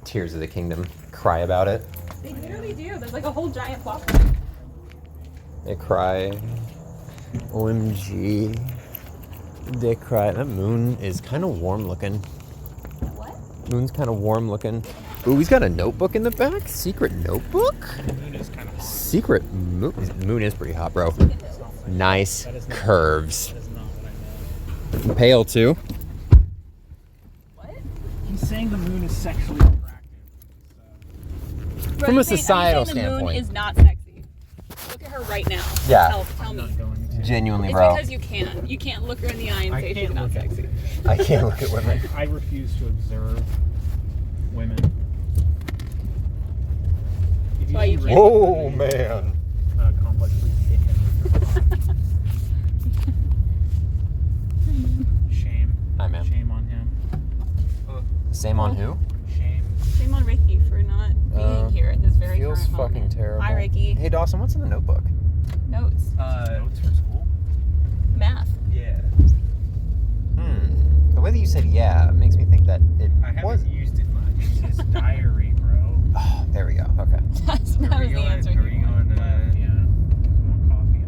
Tears of the Kingdom. Cry about it. They literally do. There's like a whole giant plot. They cry. OMG. They cry. That moon is kind of warm looking. What? Moon's kind of warm looking. Ooh, he's got a notebook in the back. Secret notebook? The moon is kind of hot. Secret moon. Moon is pretty hot, bro. Nice curves. That is not what I meant. Pale too. What? He's saying the moon is sexually attractive. From a societal The standpoint. moon is not sexy. Look at her right now. Yeah. Tell I'm me. not going to. Genuinely, It's bro. because you can. You can't look her in the eye and I say she's can't not look at sexy. I can't look at women. I refuse to observe women. If Why you see can't? Ray- Whoa, man. Complex, please hit him with your phone. Shame. Hi, ma'am. Shame on him. Same on who? Shame. Shame on Ricky for not being here at this very Feels current fucking moment. terrible. Hi, Ricky. Hey, Dawson, what's in the notebook? Notes. Notes for school? Math. Yeah. The way that you said yeah makes me think that it I haven't was. used it much. It's his diary, bro. Oh, there we go. Okay. That was the answer. Are we going Yeah. Want coffee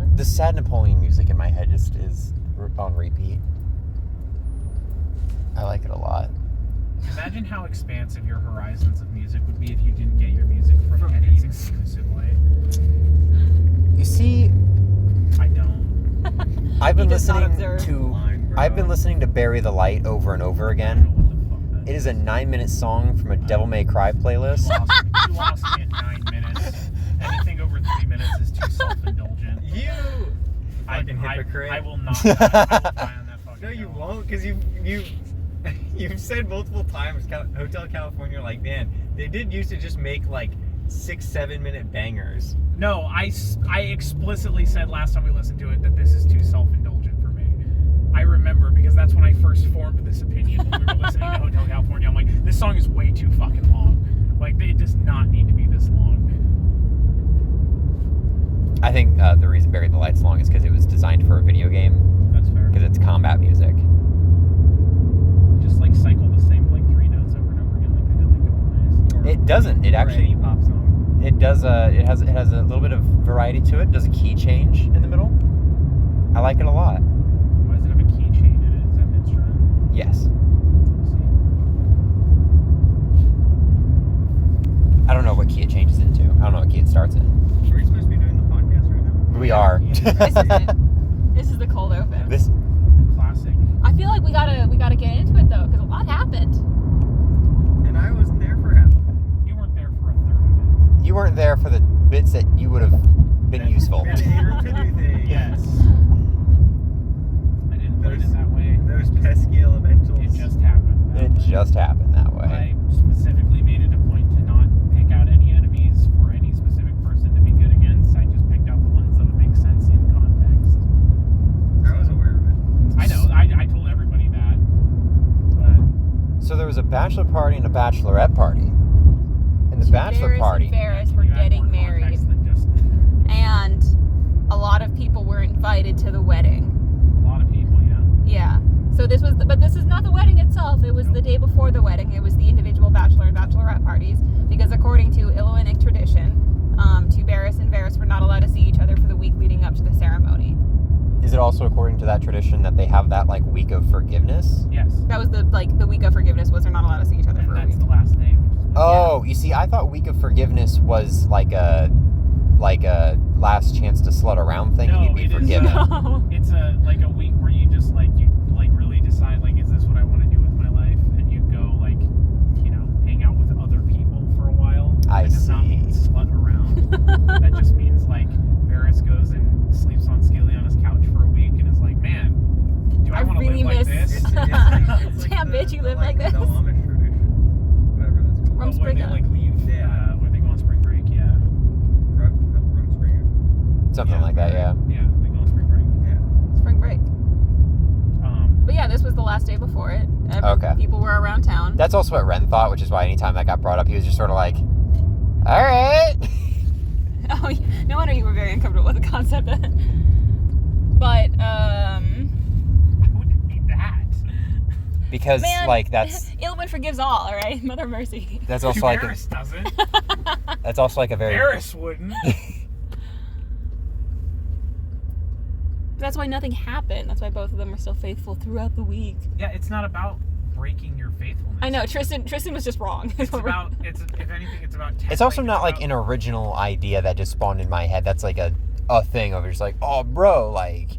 and The sad Napoleon music in my head just is on repeat. I like it a lot. Imagine how expansive your horizons of music would be if you didn't get your music from any exclusive way. You see, I don't. I've been He does not listening observe. to Line, bro. I've been listening to Bury the Light over and over I don't know again. what the fuck that It is a 9-minute song from a Devil May Cry playlist. You lost me at 9 minutes. Anything over 3 minutes is too self-indulgent. You fucking hypocrite. I will not die on that fucking No, you hill. won't, because you've said multiple times Hotel California, like, man, they did used to just make like 6-7 minute bangers. No, I explicitly said last time we listened to it that this is too self-indulgent for me. I remember because that's when I first formed this opinion when we were listening to Hotel California. I'm like, this song is way too fucking long. Like, it does not need to be this long. I think the reason Bury the Light's long is because it was designed for a video game. That's fair. Because it's combat music. Just like cycle the same like 3 notes over and over again like they did like Golden Days. It doesn't. It Or actually. any pop song. It does. It has a little bit of variety to it. It does a key change in the middle. I like it a lot. Why does it have a keychain in it? Is that an instrument? Yes. Let's see. I don't know what key it changes into. I don't know what key it starts in. Are we supposed to be doing the podcast right now? We are. This is it. This is the cold open. This. Classic. I feel like we gotta get into it though, because a lot happened. And I wasn't there for half of it. You weren't there for a third of You weren't there for the bits that you would have been useful. We had a hater to do things. it. Yes. I didn't put it in that way. Those pesky elementals. It just happened. that It way. just happened that way. I specifically made it a point to not pick out any enemies for any specific person to be good against. I just picked out the ones that would make sense in context. I was aware of it. I know. I told everybody that. But So there was a bachelor party and a bachelorette party. And the bachelor Varys party. and Ferris can were you add getting more married, context than just and a lot of people were invited to the wedding. a lot of people, yeah. Yeah. So this was, but this is not the wedding itself. It was the day before the wedding. It was the individual bachelor and bachelorette parties, because according to Illinois tradition, Tubaris and Varys were not allowed to see each other for the week leading up to the ceremony. Is it also according to that tradition that they have that like week of forgiveness? Yes. That was the week of forgiveness, was they're not allowed to see each other And for a that's week. the last name. Oh, you see, I thought week of forgiveness was like a last chance to slut around thing and No, you'd be it is, forgiven. No. It's like a week where you just you really decide is this what I want to do with my life, and you go hang out with other people for a while. I That does not mean see. slut around. That just means Varys goes and sleeps on Skilly-on-his couch for a week and is like, man, do I, I want to really live like miss- this? It's Damn, bitch, you live like this. The Amish tradition. Whatever that's called. From Where they Spring- leave, Yeah. where they go on spring break, yeah. Rumspringa. Something like that, yeah. Yeah, they go on spring break. Yeah. Spring break. But yeah, this was the last day before it. Okay. People were around town. That's also what Ren thought, which is why anytime that got brought up, he was just sort of like, all right. Oh, no wonder you were very uncomfortable with the concept. But I wouldn't be that. because Man, like that's Ilwin forgives all right, Mother Mercy. that's also like Varys doesn't. that's also like a very Varys wouldn't. That's why nothing happened. That's why both of them are still faithful throughout the week. Yeah, it's not about breaking your faithfulness. I know Tristan was just wrong. It's about if anything, it's about. It's also not like an original idea that just spawned in my head. That's like a thing of just like, oh, bro, like,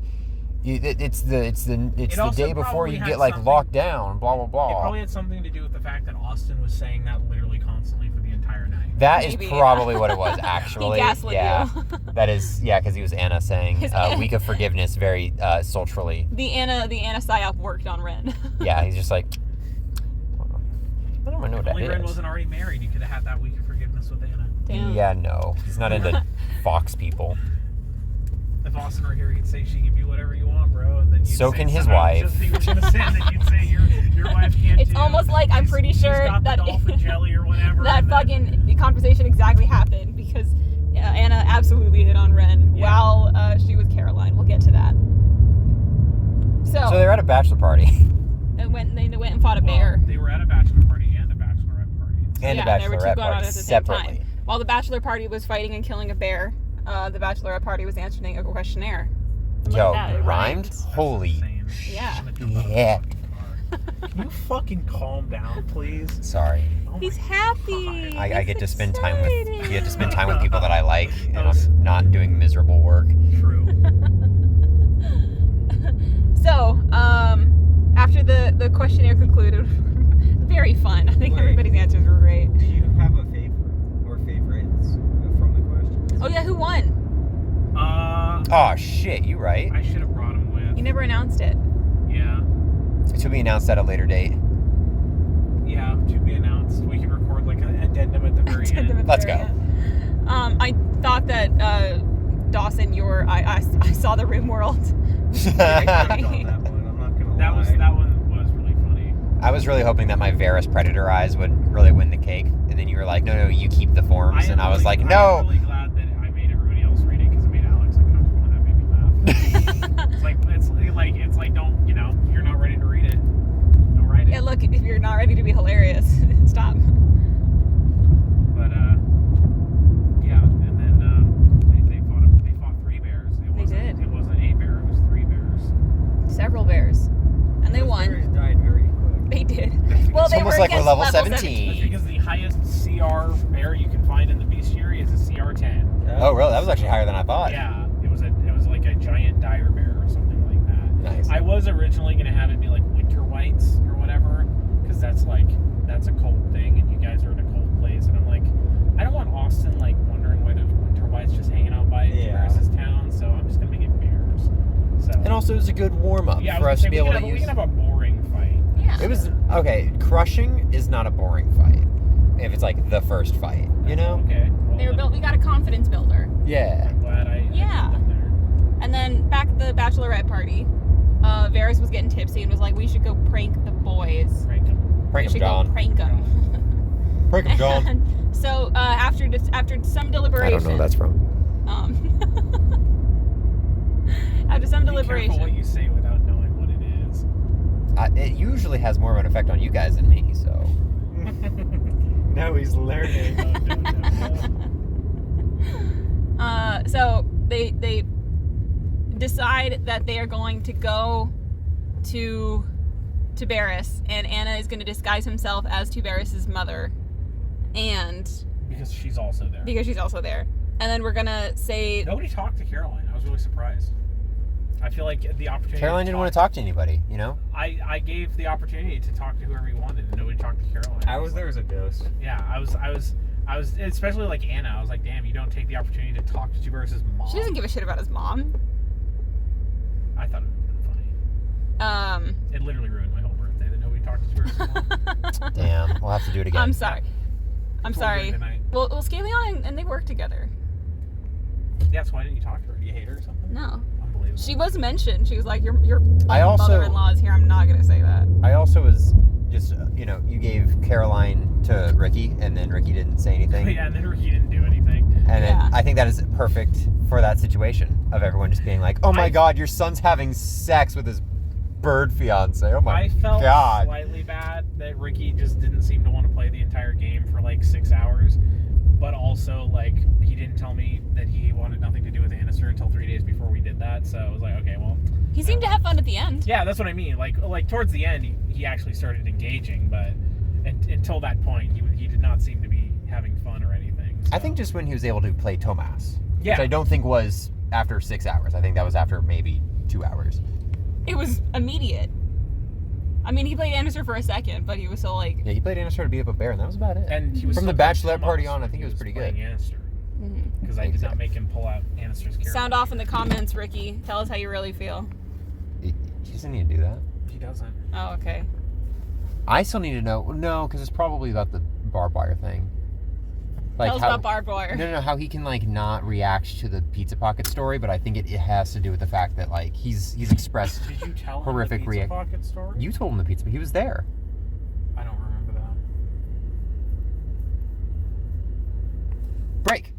it's the day before you get like locked down, blah blah blah. It probably had something to do with the fact that Austin was saying that literally constantly for the entire night. That Maybe. is probably what it was actually. He gaslit you. That is because he was Anna saying week of forgiveness very sultrily. The Anna psyop worked on Ren. Yeah, he's just like, I don't know what that Only is. Ren wasn't already married. You could have had that week of forgiveness with Anna. Damn. Yeah, no, he's not into Fox people. If Austin were here, he'd say she can be whatever you want, bro. And then you'd So say, can his I wife. was just he was gonna say that you'd say your wife can't. It's do. almost like I'm pretty She's sure got that the dolphin jelly or whatever. that and then- fucking conversation exactly happened because Anna absolutely hit on Ren Yeah. while she was Caroline. We'll get to that. So So they're at a bachelor party. they went and fought a bear. They were at a bachelor party and a bachelorette party. And Yeah, a there were two bachelorette going on party at the same separately. time. While the bachelor party was fighting and killing a bear, the bachelorette party was answering a questionnaire. And look Yo, at that, it rhymed? That's Holy insane. Yeah. I'm gonna jump out of the Yeah. fucking car. Can you fucking calm down, please? Sorry. Oh He's my happy. God. I get to He's spend time with excited. people that I like, and Those- I'm not doing miserable work. True. So, after the questionnaire concluded, very fun. I think Wait. everybody's answers were great. Do you have a favorite or favorites from the questions? Oh yeah, who won? Oh shit, you right. I should have brought him with. You never announced it. Yeah. It should be announced at a later date. Yeah, to be announced. We can record like an addendum at the very end. Let's go. I thought that Dawson, I saw the Rim World. Very I funny. on that one. I'm not gonna That lie. one was really funny. I was really hoping that my Varys Predator eyes would really win the cake, and then you were like, no, you keep the forms, and I was like, I'm no. really glad that I made everybody else read it because it made Alex uncomfortable and that made me laugh. it's like don't you're not ready to read it. Don't write it. Yeah, look, if you're not ready to be hilarious, stop. But yeah, and then they fought 3 bears. did. It wasn't a bear. It was 3 bears. Several bears, and they Those won. bears died very quick. They did. Well, It's they almost were like we're against level That's 17. because the highest CR bear you can find in the bestiary is a CR 10. Oh, really? That was actually higher than I thought. Yeah, it was like a giant dire bear or something like that. Nice. I was originally gonna have it be like winter whites or whatever, because that's a cold thing, and you guys are in a cold place, and I'm like, I don't want Austin like wondering why there's winter whites just hanging out by Paris's town, so I'm just gonna make it bears. So And also, it was a good warm up yeah, I was for gonna us say, to be able to we use. can have a boring fight. Yeah. It was okay. Crushing is not a boring fight if it's like the first fight, you know? Okay. Well, They were built. We got a confidence builder. Yeah. I'm glad I Yeah. did there. And then back at the bachelorette party, Varys was getting tipsy and was like, "We should go prank the boys. Prank him. We Prank him, should go John. prank them." Prank him, John. And so after some I deliberation, don't know who that's from. after some Be careful deliberation, what you say without knowing what it is. It usually has more of an effect on you guys than me, so. Now he's learning. so they decide that they are going to go to Barris, and Anna is going to disguise himself as Barris's mother, and Because she's also there. because she's also there. And then we're gonna say Nobody talked to Caroline. I was really surprised. I feel like the opportunity. Caroline didn't want to talk to anybody, you know? I gave the opportunity to talk to whoever he wanted, and nobody talked to Caroline. I was there as a ghost. Yeah, I was, especially like Anna. I was like, damn, you don't take the opportunity to talk to Tiberius's mom. she doesn't give a shit about his mom. I thought it would have been funny. It literally ruined my whole birthday that nobody talked to Tiberius's mom. Damn, we'll have to do it again. I'm sorry. I'm Before sorry. tonight. Well, Scalion and they work together. Yeah, so why didn't you talk to her? Do you hate her or something? No. Unbelievable. She was mentioned. She was like, your I also- mother-in-law is here. I'm not gonna say that. I also was just, you gave Caroline to Ricky, and then Ricky didn't say anything. Yeah, and then Ricky didn't do anything. And then Yeah. I think that is perfect for that situation of everyone just being like, oh my god, your son's having sex with his bird fiance. Oh my I felt god. slightly bad that Ricky just didn't seem to want to play the entire game for like 6 hours, but also like he didn't tell me that he wanted nothing to do with Annister until 3 days before we did that. So I was like, okay, well. He seemed to have fun at the end. Yeah, that's what I mean. Like towards the end, he actually started engaging, but until that point, he did not seem to be having fun or anything. So. I think just when he was able to play Tomas, Yeah. which I don't think was after 6 hours. I think that was after maybe 2 hours. It was immediate. I mean, he played Annister for a second, but he was still like... Yeah, he played Annister to beat up a bear, and that was about it. And he was from the still bachelorette playing party Tomas on, I think it was pretty good. Because I did not make him pull out Annister's character. Sound off in the comments, Ricky. Tell us how you really feel. He doesn't need to do that. He doesn't. Oh, okay. I still need to know. No, because it's probably about the barbed wire thing. Tell us about barbed wire. No, how he can like not react to the Pizza Pocket story, but I think it has to do with the fact that like he's expressed Did you tell horrific him the Pizza Pocket story? You told him the pizza, but he was there. I don't remember that. Break.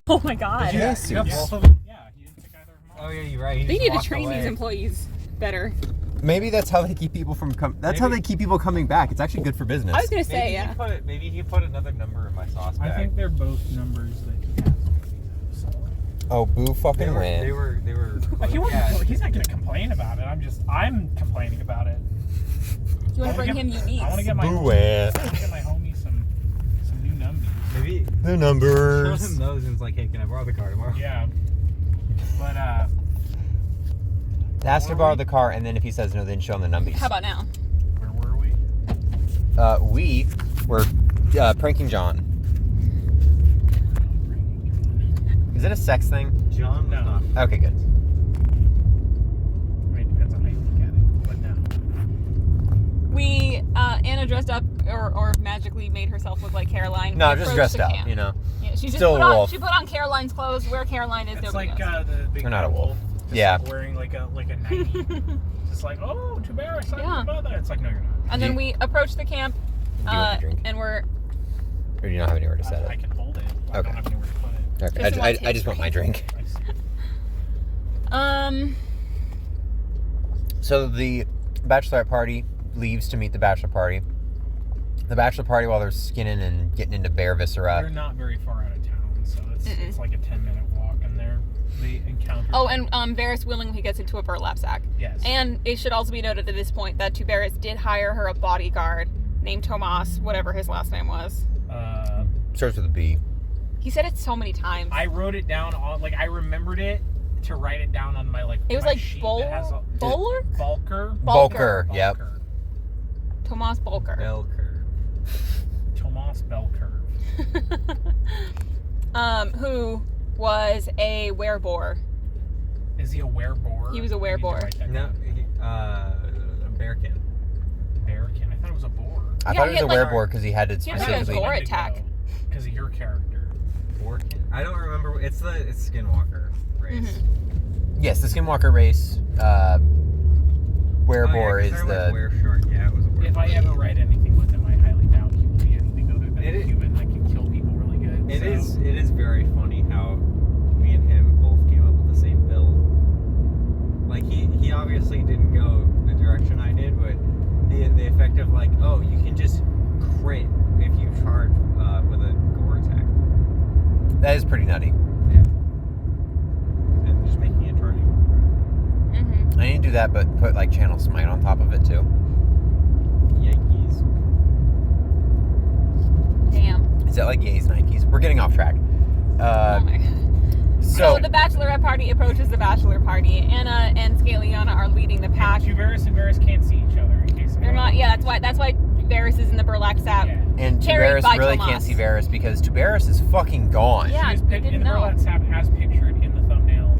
Oh my god. Yeah. You got both of them? Yeah, he didn't pick either of them. Oh yeah, you're right. He They just need to walked train away. these employees better. Maybe that's how they keep people from That's how Maybe. they keep people coming back. It's actually good for business. I was gonna say, yeah. Maybe he put another number in my sauce bag. I think they're both numbers that he has. So. Oh, boo fucking they win. were. Like, Yeah. he's not going to complain about it. I'm complaining about it. You want to bring him unique. I want to get my Boo homie, win. some new numbies. Maybe The show numbers. him those and it's like, hey, can I borrow the car tomorrow? Yeah. But Ask to borrow the car, and then if he says no, then show him the numbies. How about now? where were we? We were pranking John. Is it a sex thing? John, No. no. Okay, good. I mean, it depends on how you look at it. But no. We, Anna dressed up or magically made herself look like Caroline. No, We just approached dressed the up, camp. you know. Yeah, she just Still put a on, wolf. she put on Caroline's clothes. Where Caroline is, It's nobody like knows. the big You're not a wolf. wolf. Just Yeah. like wearing like a 90. Just like, oh, too bad I saw Yeah. your mother. It's like, no, you're not. And then we approached the camp, Do you want to drink? and we're... Or do you not have anywhere to set I it? can hold it. I Okay. don't have anywhere to put it. Okay. Just want I just want my drink. I see. So the bachelorette party leaves to meet the bachelor party. The bachelor party, while they're skinning and getting into bear They're viscera. not very far out of town, so it's like a 10-minute walk, and they encounter. Oh, and Varys willingly gets into a burlap sack. Yes. And it should also be noted at this point that Varys did hire her a bodyguard named Tomas, whatever his last name was. Starts with a B. He said it so many times. I wrote it down on I remembered it to write it down on my it was my like sheet that has a- Bowler? Bulker. Bulker, yep. Tomas Bulker. Bell curve. Tomas Bell Curve. Who was a werebore. Is he a werebore? He was a I need to werebore. write that No, down. a bearkin. Bearkin. I thought it was a boar. I Yeah, thought he it was a had, like- werebore because he had to He had, like, a specifically. gore attack. Because of your character. Borkin? I don't remember. It's Skinwalker race. Yes, the Skinwalker race. Werebore is the. Were-shark. Yeah, it was a were. If I ever write anything with him, I highly doubt he will be anything other than It a is- human that can kill people really good. It so. is very funny how me and him both came up with the same build. Like he obviously didn't go the direction I did, but the effect of like, oh, you can just crit if you charge with a gore attack. That is pretty nutty. Yeah. And just making it turning. Mm-hmm. I need to do that, but put like Channel Smite on top of it too. Yankees. Damn. Is that like Ye's Nikes? We're getting off track. Oh my god. So the bachelorette party approaches the bachelor party. Anna and Scaliana are leading the pack. Varys and Varys can't see each other in case They're not. Yeah, that's why Varys is in the burlap sack. Yeah. And carried Tuberis by really Tomas. can't see Varys because Tuberis is fucking gone. Yeah, She is they in didn't the know. burlap sack as pictured in the thumbnail.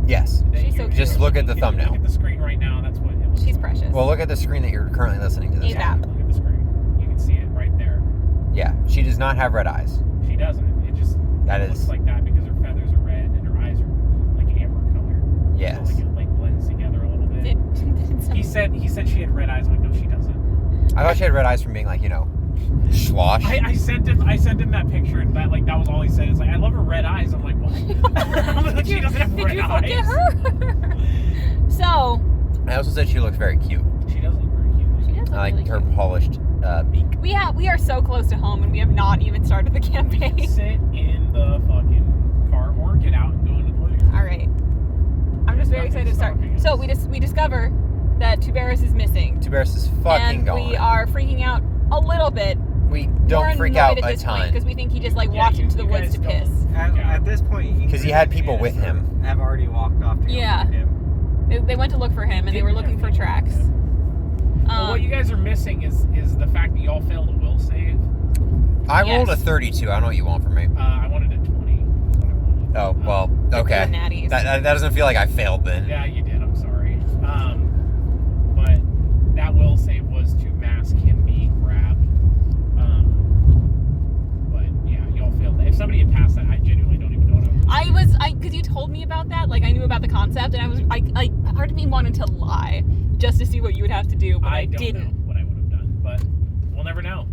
Yes. that She's you- so Just cute. look at the If you thumbnail. Look at the screen right now. That's what it looks She's like. precious. Well, look at the screen that you're currently listening to this. Yeah. on. Look at the screen. You can see it right there. Yeah, she does not have red eyes. She doesn't. It just That it is- looks like that because her feathers are red and her eyes are like amber color. Yes. So like it like blends together a little bit. He said she had red eyes. I'm like, no, she doesn't. I thought she had red eyes from being like, slosh. I sent him that picture and that was all he said. It's like, I love her red eyes. I'm like, what? I'm like, she doesn't have Did red you eyes. forget her? So, I also said she looks very cute. She does look very cute. She does look I like really her cute. polished beak. We are so close to home, and we have not even started the campaign. Sit in the fucking car or get out and go into the living room. All right. I'm just very excited to start. So we discover that Tuberis is missing. Tuberis is fucking and gone. we are freaking out a little bit. We don't freak out a ton. Because we think he just walked into the woods to piss. At this point, Because he had people with him. Have already walked off to go Yeah. find him. They went to look for him, and they were looking for tracks. Well, what you guys are missing is the fact that y'all failed a will save. I rolled a 32. I don't know what you want from me. I wanted a 20. That's what I wanted. Oh, well, okay. the natties. That doesn't feel like I failed then. Yeah, you did. I'm sorry. But that will save was to mask him being grabbed. But yeah, y'all failed. If somebody had passed that, I genuinely don't even know what I was. Because you told me about that, I knew about the concept, and part of me wanted to lie just to see what you would have to do, but I don't didn't. know what I would have done, but we'll never know.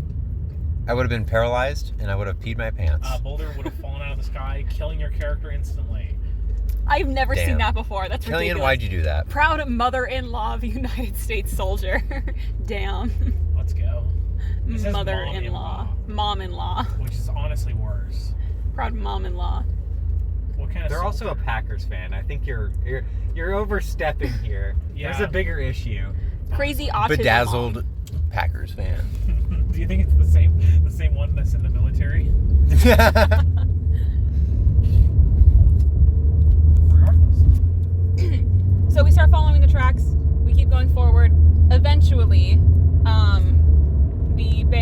I would have been paralyzed, and I would have peed my pants. Boulder would have fallen out of the sky, killing your character instantly. I've never Damn. seen that before. That's Killian, ridiculous. why'd you do that? Proud mother-in-law of a United States soldier. Damn. Let's go. It says Mother-in-law. Mom-in-law. Which is honestly worse. Proud mom-in-law. What kind of They're also a Packers fan. I think you're overstepping here. Yeah. There's a bigger issue. Crazy autism. Bedazzled mom. Packers fan. Do you think it's the same one that's in the military? Regardless. So we start following the tracks. We keep going forward. Eventually,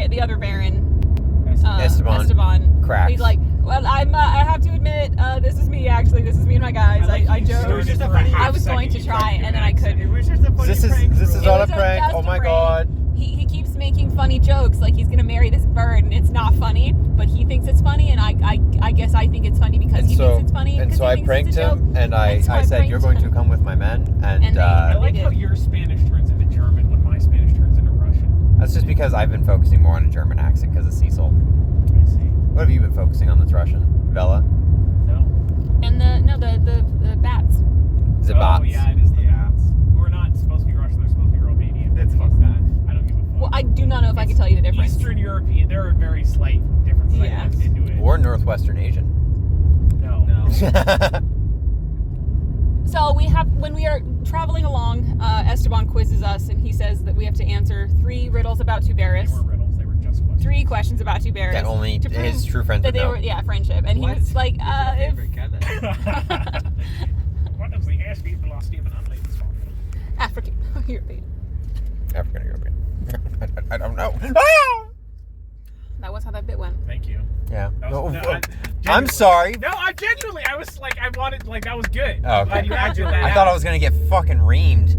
the other Baron, Esteban cracks. He's like, well, I have to admit, this is me actually. This is me and my guys. I It was just joke. a funny I was going to try, and then I couldn't. It was just a funny prank. This is It not a was prank. just Oh a my prank. god. He keeps making funny jokes, like he's gonna marry this bird, and it's not funny, but he thinks it's funny, and I guess I think it's funny because he thinks it's funny. And because so he I thinks pranked it's a joke. him, and I so I said, pranked "You're going to him." come with my men." And I like did. how your Spanish turns into German when my Spanish turns into Russian. that's just because I've been focusing more on a German accent because of Cecil. I see. What have you been focusing on that's Russian? Bella? No. And the bats. Is it Oh, bots? yeah, it is the bats. Who are not supposed to be Russian, they're supposed to be Romanian. That's fuck fucked that. I don't give a fuck. Well, I do not know if I can tell you the difference. Eastern European, there are very slight differences. Yeah. I looked into it. Or Northwestern Asian. No. So when we are traveling along, Esteban quizzes us, and he says that we have to answer 3 riddles about They Tuberis. were riddles, they were just questions. 3 questions about Tuberis. That only to his prove true friends that would they know. were friendship, and What? he was like, if Favorite cat. What is the airspeed velocity of an unladen song? African European. African European. I don't know. Ah! That was how that bit went. Thank you. Yeah. That was- no, I'm genuinely. sorry. No, I genuinely, I was like, I wanted, like, that was good. Oh, I'm glad okay. you acted that I thought I was gonna get fucking reamed.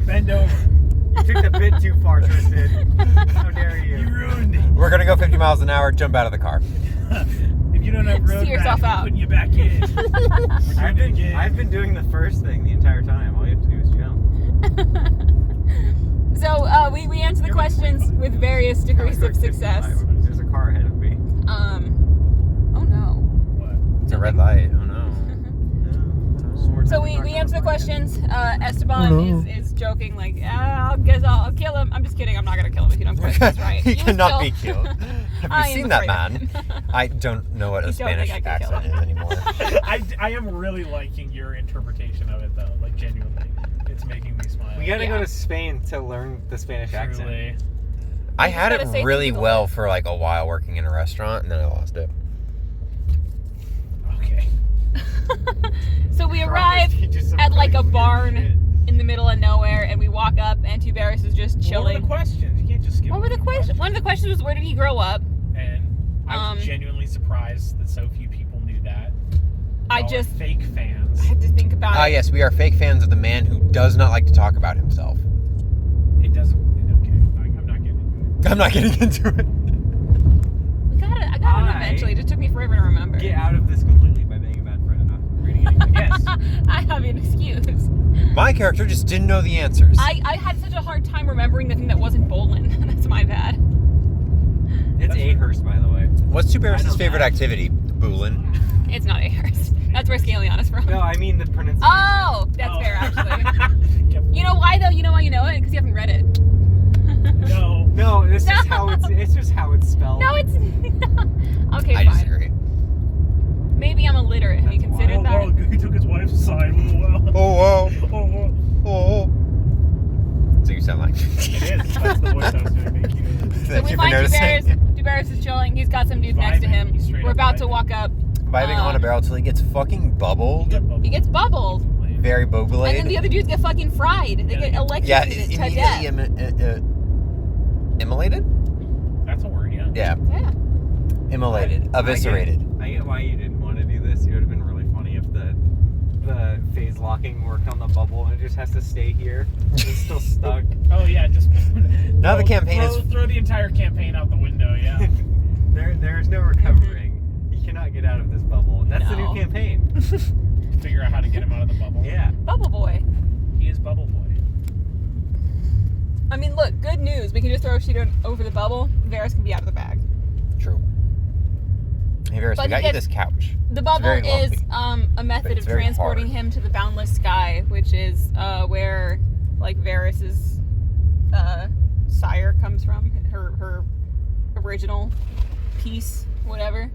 Bend over. You took the bit too far, Tristan. How dare you? You ruined it. We're gonna go 50 miles an hour. Jump out of the car. If you don't have road See yourself rash, out. I'm putting you back in. We're doing it again. I've been doing the first thing the entire time. All you have to do is jump. So we answer the questions with various degrees of success. There's a car ahead of me. Oh no. What? It's a red light. Oh no. So we answer the questions. Esteban is joking, like, I guess I'll kill him. I'm just kidding. I'm not gonna kill him if you don't question this right. He You cannot still- be killed. Have I you am seen that afraid of man? him. I don't know what a You don't think Spanish I could kill accent him. is anymore. I am really liking your interpretation of it, though. Like, genuinely. It's making me smile. We gotta Yeah. go to Spain to learn the Spanish accent. Truly. I You had just it gotta say really things well alike. for like a while working in a restaurant, and then I lost it. Okay. So we arrive He just some at like a weird barn shit. in the middle of nowhere, and we walk up, and Tuberis is just What were chilling. the questions? You can't just skip What were the over questions? One of the questions was, where did he grow up? And I was Um, genuinely surprised that so few people knew that. I Y'all are just fake fans. I had to think about Ah, it. yes, we are fake fans of the man who does not like to talk about himself. It doesn't. Okay, I'm not getting into it. I'm not getting into it. I got it eventually. It just took me forever to remember. Get out of this completely by being a bad friend and not reading anything. Yes. I have an excuse. My character just didn't know the answers. I had such a hard time remembering the thing that wasn't Bolin. That's my bad. It's Ahurst, by the way. What's I know Tuberis' favorite that. activity? Boolin. It's not Ahurst. That's where Scalion is from. No, I mean the pronunciation. Oh, that's fair, actually. You know why, though? You know why you know it? Because you haven't read it. No, it's just how it's just how it's spelled. No, it's okay, I fine. disagree. Maybe I'm illiterate. Have you considered that? Oh, he took his wife's side. Oh, whoa. Oh, So you sound like. it is. That's the voice I was doing. Thank you. So Thank we you for find noticing. Dubarris is chilling. He's got some dudes next to him. He's straight We're up about to vibing. walk up. Vibing on a barrel till he gets fucking bubbled. He gets bubbled. Very bobbled. And then the other dudes get fucking fried. They get Yeah, electrocuted to death. immediately immolated? That's a word, yeah. Yeah, Yeah. immolated, eviscerated. I get why you didn't want to do this. It would have been really funny if the phase locking worked on the bubble and it just has to stay here. It's still stuck. Oh yeah, just Now the campaign is. throw the entire campaign out the window. Yeah. There's no recovering. You cannot get out of this bubble. That's the No. new campaign. Figure out how to get him out of the bubble. Yeah. Bubble Boy. He is Bubble Boy. I mean, look, good news. We can just throw a sheet over the bubble. Varys can be out of the bag. True. Hey, Varys, But we got he you gets- this couch. The bubble very is lumpy, a method it's of very transporting hard. him to the boundless sky, which is where, like, Varys's sire comes from. Her original piece, whatever.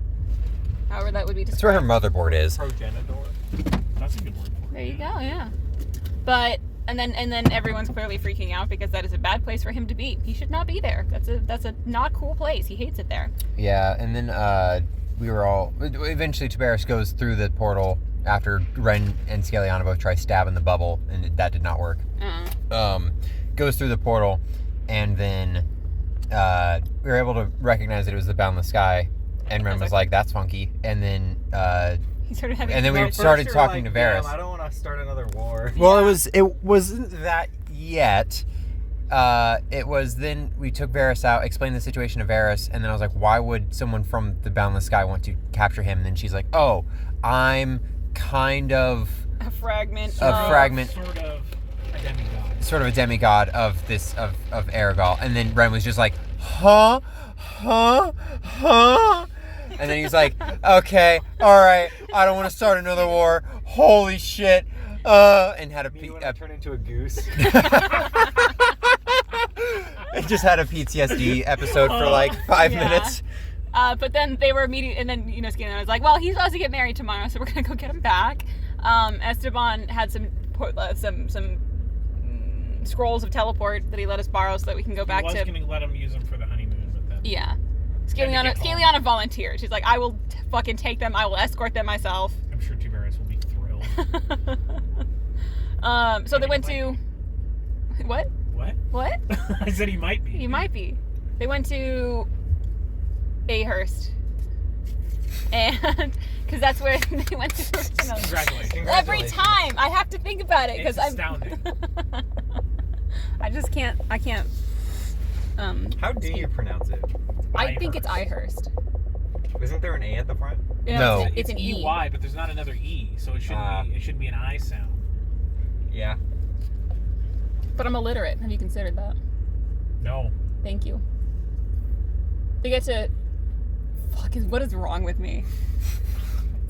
However that would be That's where her described. motherboard is. Progenitor. That's a good word for it. There you go, yeah. But and then everyone's clearly freaking out because that is a bad place for him to be. He should not be there. That's a not cool place. He hates it there. Yeah, and then we were all. Eventually, Tiberius goes through the portal after Ren and Scaliana both try stabbing the bubble, and that did not work. Goes through the portal, and then we were able to recognize that it was the boundless sky. And Ren was like, "That's funky." And then, He started having. and then we Well, first started you're talking like, to Varys. "Damn, I don't want to start another war." Well, it wasn't that yet. It was then we took Varys out, explained the situation to Varys, and then I was like, "Why would someone from the boundless sky want to capture him?" And then she's like, "Oh, I'm kind of a fragment. a of, fragment." Sort of a demigod. Sort of a demigod of this of Aragorn. And then Ren was just like, huh? And then he's like, okay, all right, I don't want to start another war. Holy shit! And had You want to turn into a goose? it just had a PTSD episode for like 5 Yeah. minutes. But then they were immediate, and then Scalion was like, "Well, he's supposed to get married tomorrow, so we're gonna go get him back." Esteban had some scrolls of teleport that he let us borrow so that we can go back He was to. going to let him use them for the honeymoon, but then... Yeah, Had to get Scaliana volunteered. She's like, "I will fucking take them. I will escort them myself." I'm sure Tiberius will be thrilled. So they went to what? What? What? I said he might be. He might be. They went to Ahurst. And because that's where they went to. Congratulations. Every time I have to think about it because It's I'm. astounding. I just can't. I can't. How do you pronounce it? I think it's Ihurst. Isn't there an A at the front? No. It's an E. EY, but there's not another E, so it shouldn't be an I sound. Yeah. But I'm illiterate. Have you considered that? No. Thank you. They get to. What is wrong with me?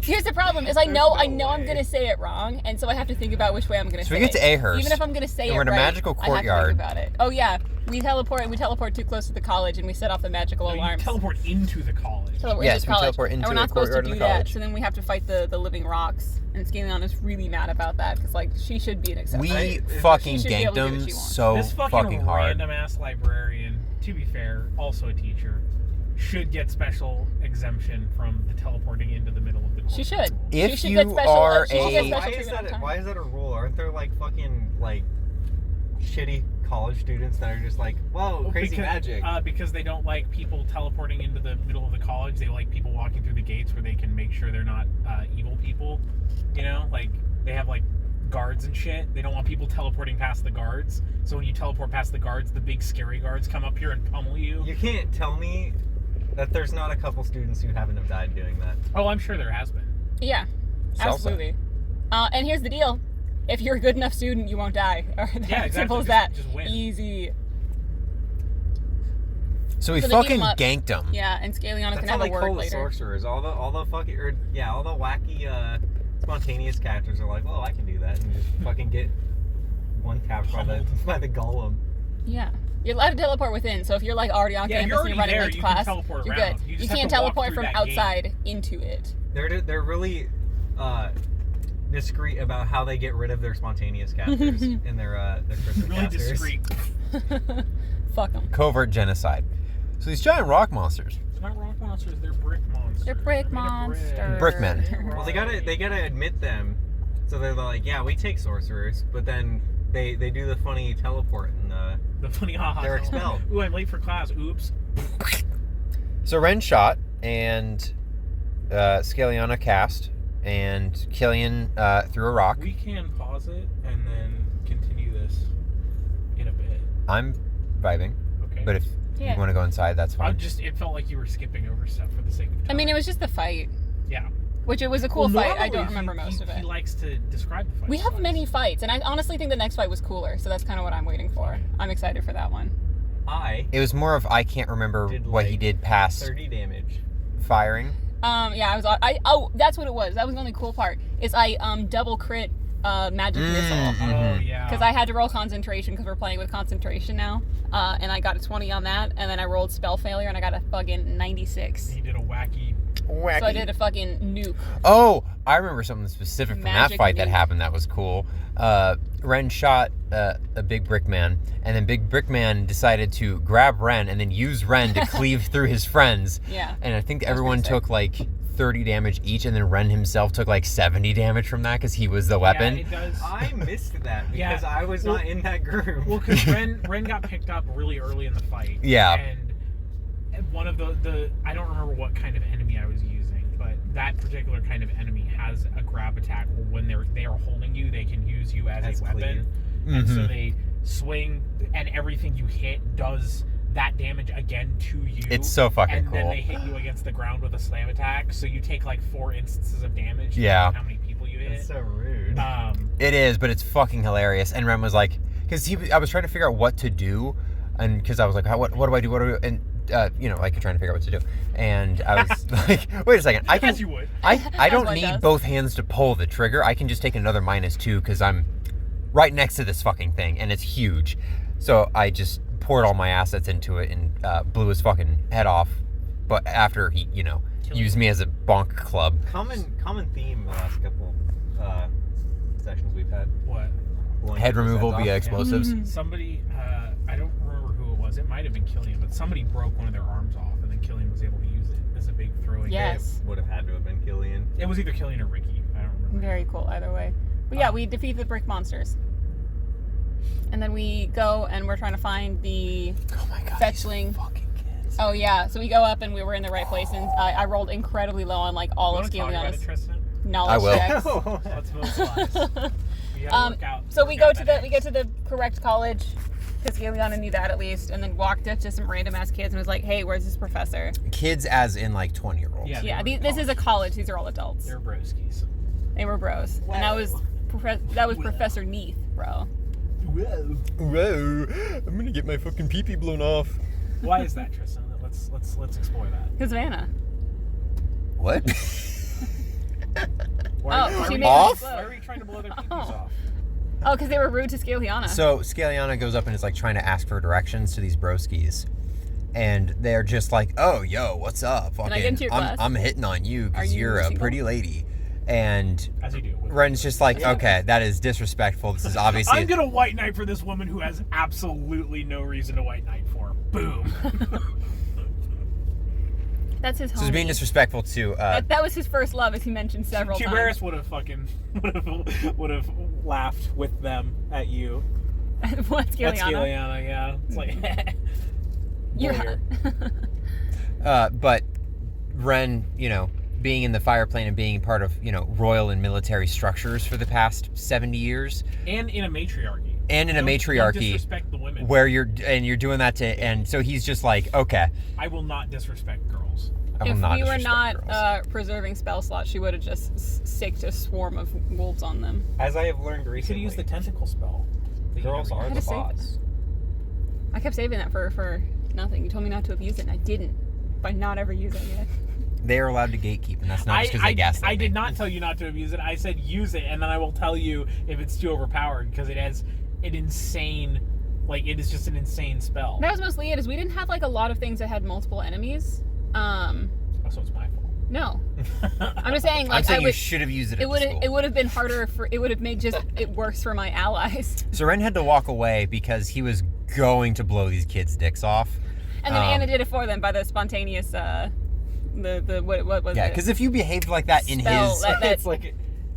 Here's the problem: is I know I'm gonna say it wrong, and so I have to think about which way I'm gonna So say we get it. to Ahurst, Even if I'm gonna say and it we're in a right, magical I have to courtyard. think about it. Oh yeah, we teleport too close to the college, and we set off the magical No, you alarms. teleport into the college. Teleport Yes, into we college. teleport into and we're the not supposed to courtyard do of the that. college. So then we have to fight the living rocks, and Scalion is really mad about that because like she should be an exception. We She fucking should be able ganked to do what him she wants. so This fucking hard. random ass librarian, to be fair, also a teacher, should get special exemption from the teleporting into the middle of the course. She should. If she should you get special. are she should get a- special treatment all the time. Why is that a rule? Aren't there like fucking like shitty college students that are just like, whoa, crazy magic? Because they don't like people teleporting into the middle of the college. They like people walking through the gates where they can make sure they're not evil people. You know, like they have like guards and shit. They don't want people teleporting past the guards. So when you teleport past the guards, the big scary guards come up here and pummel you. You can't tell me that there's not a couple students who haven't have died doing that. Oh, I'm sure there has been. Yeah, Salsa. absolutely. And here's the deal: if you're a good enough student, you won't die. Yeah, exactly. Simple as that. Just win. Easy. So we So they beat fucking him up. ganked him. Yeah, and Scalion That's can how have they a word call the later. sorcerers. All the wacky spontaneous captors are like, well, I can do that, and just fucking get one tapped by the golem. Yeah. You're allowed to teleport within, so if you're like already on campus and you're running late to class, you're good. You can't teleport from outside into it. They're really discreet about how they get rid of their spontaneous captors in their Christmas Really casters. discreet. Fuck them. Covert genocide. So these giant rock monsters. It's not rock monsters, they're brick monsters. They're brick made of monsters. Brickmen. Well, they gotta admit them. So they're like, yeah, we take sorcerers, but then they do the funny teleport and the funny haha. they're expelled. Ooh, I'm late for class. Oops. So Ren shot, and Scaliana cast, and Killian threw a rock. We can pause it and then continue this in a bit. I'm vibing, Okay. but if you want to go inside, that's fine. It felt like you were skipping over stuff for the sake of time. I mean, it was just the fight, yeah. which it was a cool fight. I normally don't remember most of He it. likes to describe the fight. We have many fights, and I honestly think the next fight was cooler, so that's kind of what I'm waiting for. I'm excited for that one. It was more of I can't remember Did, what like, he did past 30 damage. firing. Yeah, that's what it was. That was the only cool part, is I double crit magic missile. Oh, yeah. Because I had to roll concentration because we're playing with concentration now. And I got a 20 on that, and then I rolled spell failure, and I got a fucking 96. He did a wacky. So I did a fucking nuke. Oh, I remember something specific from that Magic fight that nuke. happened that was cool. Ren shot a big brick man, and then big brick man decided to grab Ren and then use Ren to cleave through his friends. Yeah. And I think That's everyone pretty sick. took like 30 damage each, and then Ren himself took like 70 damage from that because he was the weapon. Yeah, it does. I missed that because Yeah. I was not in that group. Well, because Ren got picked up really early in the fight. Yeah. And one of the I don't remember what kind of enemy I was using, but that particular kind of enemy has a grab attack where when they are holding you, they can use you as a weapon. And so they swing, and everything you hit does that damage again to you. It's so fucking and cool. then they hit you against the ground with a slam attack, so you take like 4 instances of damage. Yeah. How many people you hit? That's so rude. It is, but it's fucking hilarious. And Ren was like, because I was trying to figure out what to do, and because I was like, what do I do? What do I do? And like you're trying to figure out what to do. And I was like, wait a second, I can. As you would. I don't one need does. both hands to pull the trigger. I can just take another -2 because I'm right next to this fucking thing, and it's huge. So I just poured all my assets into it and blew his fucking head off. But after he, used me as a bonk club. Common theme the last couple sessions we've had. What? Blowing Head people's removal heads via off. explosives. Somebody, I don't remember who it was. It might have been Killian, but somebody broke one of their arms off, and then Killian was able to use it as a big throwing. Yes. It would have had to have been Killian. It was either Killian or Ricky. I don't remember. Very cool either way. But yeah, we defeat the brick monsters. And then we go and we're trying to find the Oh my god. fetchling. Fucking kids. Oh yeah, so we go up and we were in the right place, and I rolled incredibly low on like all You of want to talk about it, Scaliana's Tristan? knowledge I will. checks. Let's move slides. We gotta work out. So we work go out to that we get to the correct college, because Scaliana knew that at least, and then walked up to some random ass kids and was like, "Hey, where's this professor?" Kids as in like 20-year-olds. Yeah. Yeah, they were this is a college. college. These are all adults. They're broskies. They were bros, and that was Professor Neath, bro. Whoa, I'm gonna get my fucking pee-pee blown off. Why is that, Tristan? Let's explore that. Cause Vanna. What? Why Oh, she are made we, Off? it why are explode. we trying to blow their peepees off? Oh, because they were rude to Scaliana. So Scaliana goes up and is like trying to ask for directions to these broskies. And they're just like, oh, yo, what's up? I get into your class? I'm hitting on you Are because you you're a single? pretty lady. And As you do. Ren's just like, okay, that is disrespectful. This is obviously... I'm gonna white knight for this woman who has absolutely no reason to white knight for. Boom. That's his homie. So he's being disrespectful to... that was his first love, as he mentioned several Chibaris times. would have laughed with them at you. What, That's Scaliana? Scaliana, yeah. It's like You're... but Ren, being in the fire plane and being part of, royal and military structures for the past 70 years. and in a matriarchy. And in a Don't matriarchy disrespect the women. where you're doing that to... And so he's just like, okay, I will not disrespect girls. I will If not we were disrespect not girls. preserving spell slots, she would have just sicked a swarm of wolves on them. As I have learned You could recently, use the tentacle spell. girls are How the to save boss. I kept saving that for nothing. You told me not to abuse it, and I didn't. By not ever using it. They are allowed to gatekeep, and that's not just because they gaslight I me. did not tell you not to abuse it. I said use it, and then I will tell you if it's too overpowered, because it has an insane, like, it is just an insane spell. That was mostly it, is we didn't have, like, a lot of things that had multiple enemies. So it's my fault. No. I'm just saying, like, I'm saying you should have used it at the school. It would have been harder it would have made just it worse for my allies. So Ren had to walk away because he was going to blow these kids' dicks off. And then Anna did it for them by the spontaneous, what was it? Yeah, because if you behaved like that in Spell, his...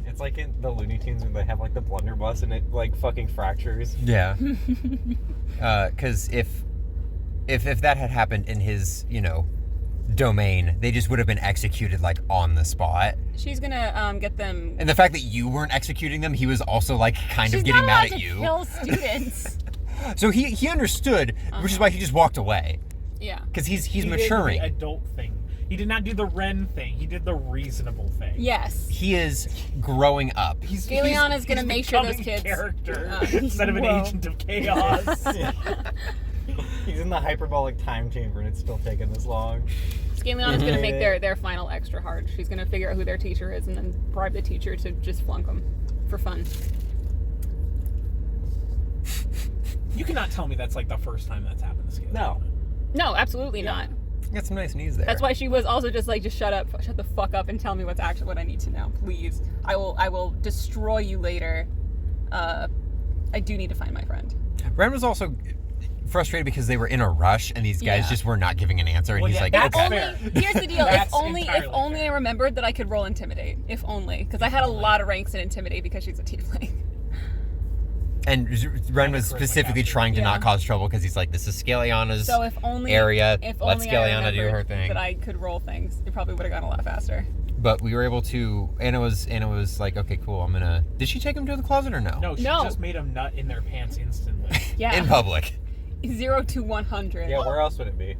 It's like in the Looney Tunes when they have like the blunderbuss and it like fucking fractures. Yeah. Because if that had happened in his, domain, they just would have been executed like on the spot. She's gonna get them. And the fact that you weren't executing them, he was also like kind of getting mad at you. She's not allowed to kill students. So he understood, which is why he just walked away. Yeah. Because he's He maturing. did the adult thing. He did not do the Ren thing. He did the reasonable thing. Yes. He is growing up. Galeana's gonna make sure those kids. Character instead of an agent of chaos. He's in the hyperbolic time chamber and it's still taking this long. Galeana's gonna make their final extra hard. She's gonna figure out who their teacher is and then bribe the teacher to just flunk them for fun. You cannot tell me that's like the first time that's happened to Scalea. No. No, absolutely not. Got some nice news there. That's why she was also just like, just shut the fuck up and tell me what's actually what I need to know, please. I will destroy you later. I do need to find my friend. Ren was also frustrated because they were in a rush and these guys just were not giving an answer, and Well, he's yeah, like, that's okay. fair. Here's the deal. That's if only entirely I remembered that I could roll Intimidate. If only. Because I had a lot of ranks in Intimidate because she's a tiefling. And Ren was specifically trying to not Yeah. cause trouble because he's like, this is Scaleana's So if only area. if Let only I Scaleana do her remembered thing. that I could roll things, it probably would have gone a lot faster. But we were able to. Anna was like, okay, cool. I'm gonna. Did she take him to the closet or no? No, she No. just made them nut in their pants instantly. Yeah. In public. 0 to 100. Yeah, where else would it be?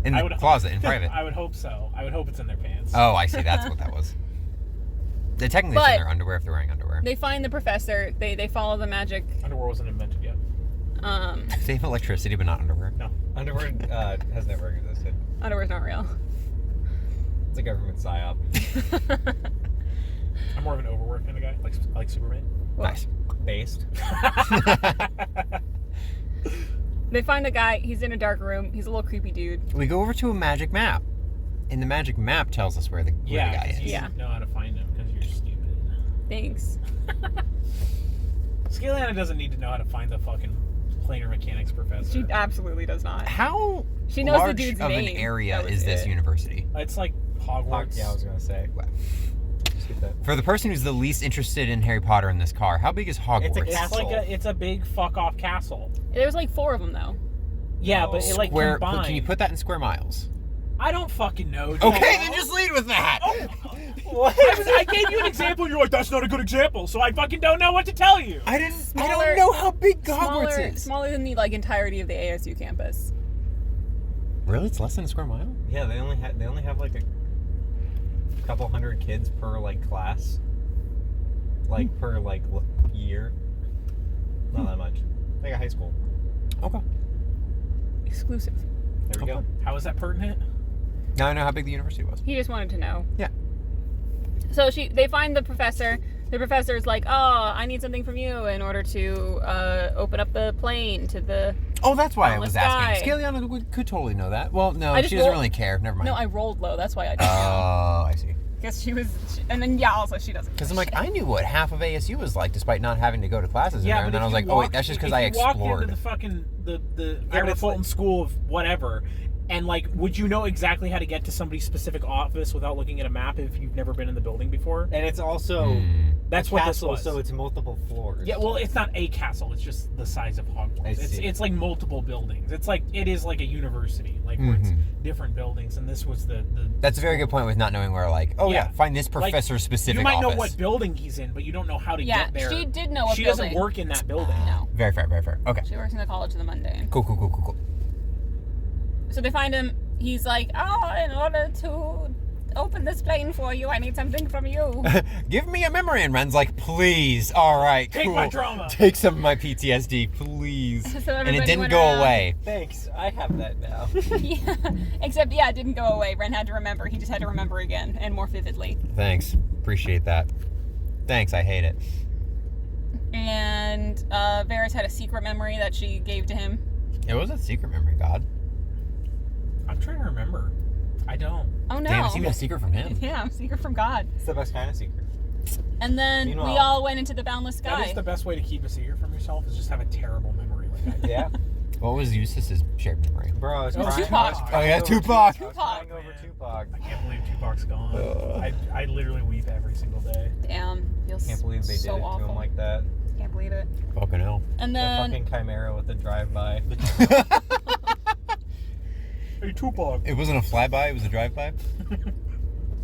In the closet, in private. I would hope so. I would hope it's in their pants. Oh, I see. That's what that was. They technically it's in their underwear if they're wearing underwear. They find the professor. They follow the magic. Underwear wasn't invented yet. They have electricity, but not underwear. No. Underwear has never existed. Underwear's not real. It's a government psyop. I'm more of an overwear kind of guy, like Superman. Nice. Based. They find the guy. He's in a dark room. He's a little creepy dude. We go over to a magic map, and the magic map tells us where the guy is. You Yeah. know how to find him because you're stupid. Thanks. Scaleana doesn't need to know how to find the fucking planar mechanics professor. She absolutely does not. How She knows the large dude's of name. an area That was is this it. university? It's like Hogwarts. Yeah, I was gonna say. Wow. Just get that. For the person who's the least interested in Harry Potter in this car, how big is Hogwarts? It's a It's castle. like it's a big fuck off castle. There's like 4 of them though. Yeah, but it like Square. combined. Can you put that in square miles? I don't fucking know. dude. Okay, then just lead with that. What? I gave you an example. You're like, that's not a good example. So I fucking don't know what to tell you. I Smaller- don't know how big Hogwarts is. Smaller than the like entirety of the ASU campus. Really, it's less than a square mile. Yeah, they only have like a couple hundred kids per like class, like per like year. Not that much. Like a high school. Okay. Exclusive. There we go. How is that pertinent? Now I know how big the university was. He just wanted to know. Yeah. So they find the professor. The professor is like, "Oh, I need something from you in order to open up the plane to the." Oh, that's why I Boundless was asking. guy. Scaleana could totally know that. Well, no, I she just doesn't rolled- really care. Never mind. No, I rolled low. That's why I didn't. Oh, I see. Guess she was, and then also she doesn't. Because I'm like, I knew what half of ASU was like, despite not having to go to classes in there. And then I was like, oh wait, that's just because I If you walked explored. into the fucking the but Ira it's Fulton like- School of whatever, and like, would you know exactly how to get to somebody's specific office without looking at a map if you've never been in the building before? And it's also That's a what this castle, was. so it's multiple floors. Yeah, well, it's not a castle. It's just the size of Hogwarts. see. It's like multiple buildings. It is like a university, like where it's different buildings. And this was the. That's a very good point with not knowing where, like, oh yeah, Yeah. find this Like, professor's specific You might know office. what building he's in, but you don't know how to Yeah, get there. she did know what She building. doesn't work in that building. No, Very fair, very fair. Okay. she works in the College of the Mundane. Cool. So they find him. He's like, "Oh, in order to open this plane for you. I need something from you. Give me a memory. And Ren's like, please. All right, Take cool. my trauma. Take some of my PTSD, please. So And it everybody didn't went go around. away. Thanks, I have that now. Yeah. Except, yeah, it didn't go away. Ren had to remember. He just had to remember again and more vividly. Thanks. Appreciate that. Thanks, I hate it. And Varys had a secret memory that she gave to him. It was a secret memory, God. I'm trying to remember. I don't. Oh no. Damn, it's even a secret from him. Yeah, secret from God. It's the best kind of secret. And then Meanwhile- we all went into the boundless That sky. is the best way to keep a secret from yourself, is just have a terrible memory like I do. Yeah. What was Eustace's shared memory? Bro, I was Oh, crying. Tupac. I was Oh, crying yeah, over Tupac. I was Tupac. crying over Tupac. I can't believe Tupac's gone. I literally weep every single day. Damn. Feels I can't believe they so did it awful. to him like that. Can't believe it. Fucking hell. And The then fucking Chimera with the drive-by. Hey, Tupac. It wasn't a flyby, it was a drive-by?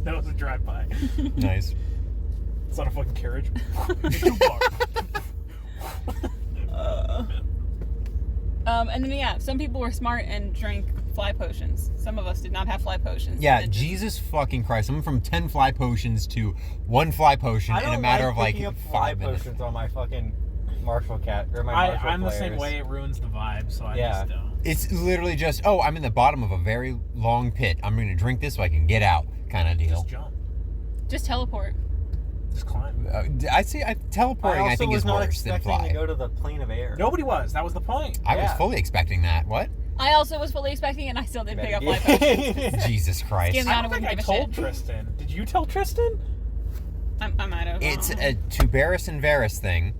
That was a drive-by. Nice. It's not a fucking carriage. Hey, Tupac. and then yeah, some people were smart and drank fly potions. Some of us did not have fly potions. Yeah, And Jesus fucking Christ. Someone from 10 fly potions to 1 fly potion I in don't a matter of like picking up fly 5 minutes. potions on my fucking Marshall cat or my Marshall I'm the players. same way. It ruins the vibe, so I Yeah. just don't. It's literally just, oh, I'm in the bottom of a very long pit. I'm going to drink this so I can get out kind of deal. Just jump. just teleport. Just climb. Teleporting, I also think, was is not worse than expecting fly. to go to the plane of air. Nobody was. That was the point. I was Yeah. fully expecting that. What? I also was fully expecting it, and I still didn't pick up fly potions. Jesus Christ. Skin- I Nana don't think I wouldn't give a told shit. Tristan. Did you tell Tristan? I might have. It's a Tuberis and Varys thing.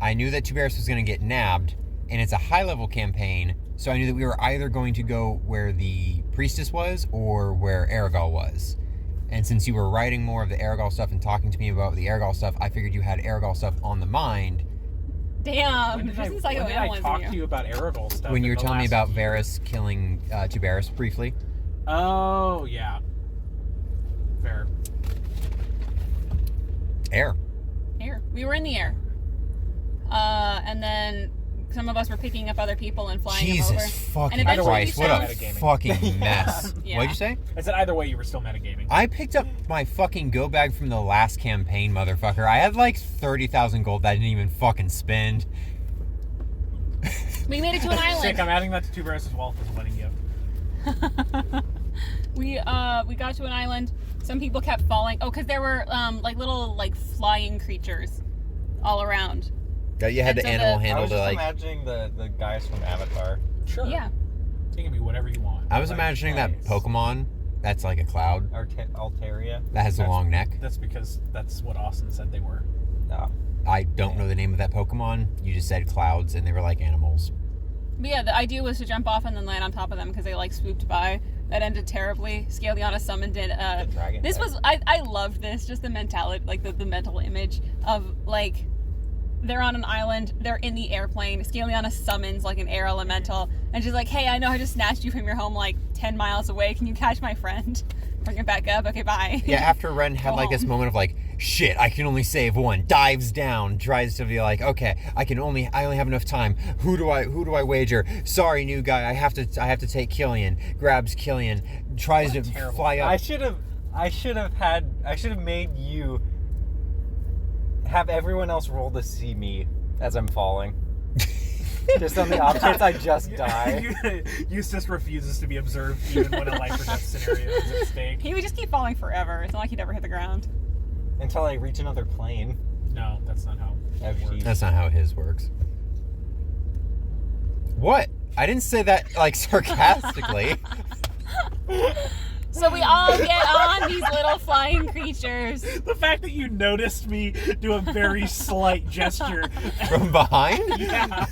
I knew that Tuberis was going to get nabbed, and it's a high-level campaign, so I knew that we were either going to go where the priestess was or where Aragorn was. And since you were writing more of the Aragorn stuff and talking to me about the Aragorn stuff, I figured you had Aragorn stuff on the mind Damn. When did I, This is when did I talk to you about Aragorn stuff? when in you were the telling me last about year? Varys killing Tuberis briefly. Oh, yeah. Fair. Air. Air. We were in the air. And then some of us were picking up other people and flying them over. Jesus fucking And eventually Christ, we what a found- Metagaming. fucking mess. Yeah. What'd you say? I said either way, you were still metagaming. I picked up my fucking go bag from the last campaign, motherfucker. I had like 30,000 gold that I didn't even fucking spend. We made it to an Sick, I'm island. adding that to Tuberis' wealth as a wedding gift. We got to an island. Some people kept falling. Oh, because there were like little like flying creatures all around. That you had And the so animal the- I handle was to just like. imagining the guys from Avatar. Sure. Yeah. You can be whatever you want. I was imagining that Nice. Pokemon that's like a cloud Altaria. that has a That's- long neck. That's because that's what Austin said they were. No. I don't know the name of that Pokemon. You just said clouds and they were like animals. But yeah, the idea was to jump off and then land on top of them because they like swooped by. That ended terribly. Scaliana summoned it. The dragon This type. was I loved this, just the mentality, like the mental image of like they're on an island, they're in the airplane. Scaliana summons like an air elemental, and she's like, "Hey, I know I just snatched you from your home like 10 miles away. Can you catch my friend? Bring it back up. Okay, bye." Yeah, after Ren had Go like this home. moment of like, shit, I can only save one. Dives down, tries to be like, okay, I only have enough time. Who do I wager? Sorry, new guy, I have to take Killian. Grabs Killian, tries What a to terrible fly up. I should have made you have everyone else roll to see me as I'm falling. Just on the off chance I just die. Eustace refuses to be observed even when a life or death scenario is at stake. He would just keep falling forever. It's not like he'd ever hit the ground. Until I reach another plane. No, that's not how Oh, it works. geez. That's not how his works. What? I didn't say that like sarcastically. So we all get on these little flying creatures. The fact that you noticed me do a very slight gesture. From behind? Yeah.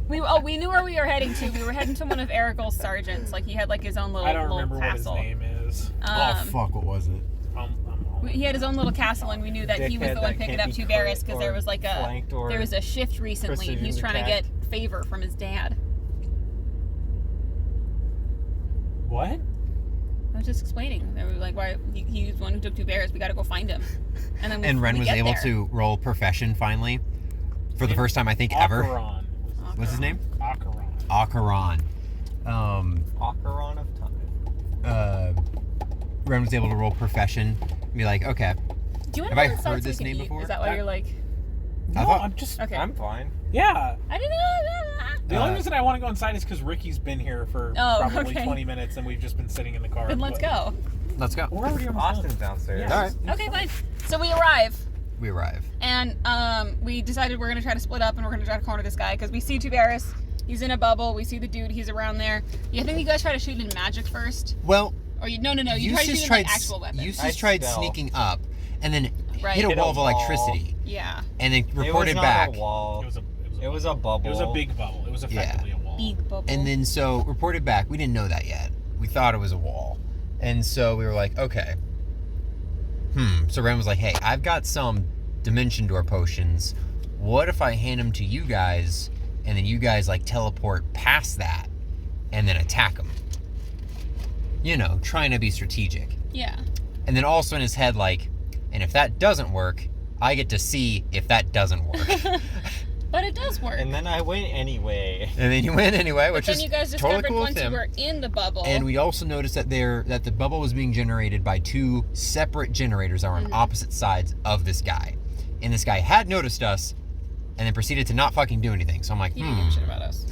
We knew where we were heading to. We were heading to one of Aragorn's sergeants. Like he had like his own little I don't little remember what his castle. name is. Oh fuck, what was it? He had his own little castle, and we knew that he was Dickhead the one that picking can't up be Tuberis crit because there or was like flanked or there was a shift recently. and He's precision trying to attack. get favor from his dad. What? I was just explaining. They were like, why he was the one who took Tuberis. We got to go find him. And then And Ren we was get able there. to roll profession finally. For the first time I think ever. Acheron. What's his name? Acheron. Acheron. Ocaron of time. Ren was able to roll profession and be like, okay. Do you want Have I to go inside heard so we this can name eat? before? Is that why you're like? No, thought- I'm just. Okay. I'm fine. Yeah. I didn't know. The only reason I want to go inside is because Ricky's been here for probably 20 minutes and we've just been sitting in the car. Then let's go. Let's go. We're already almost Austin's done. downstairs. Yeah. All right. Okay, fine. So we arrive. We arrive. And we decided we're going to try to split up and we're going to try to corner this guy because we see Tuberis. He's in a bubble. We see the dude. He's around there. I think you guys try to shoot in magic first. Well, Or no. You try to shoot in like actual weapons. Eustace tried stealth. sneaking up and then Right. hit a Hit a wall of wall. electricity. Yeah. And then It reported was not back. a wall. It It was a bubble. It was a big bubble. It was effectively a wall. Big bubble. And then so reported back. We didn't know that yet. We thought it was a wall. And so we were like, okay. So Ren was like, hey, I've got some dimension door potions. What if I hand them to you guys and then you guys like teleport past that and then attack them? You know, trying to be strategic. Yeah. And then also in his head, like, and if that doesn't work, I get to see if that doesn't work. But it does work. And then I went anyway. And then you went anyway, But which then is you guys totally discovered cool once with you him. were in the bubble. And we also noticed that that the bubble was being generated by two separate generators that were on opposite sides of this guy. And this guy had noticed us and then proceeded to not fucking do anything. So I'm like, He didn't give a shit about us.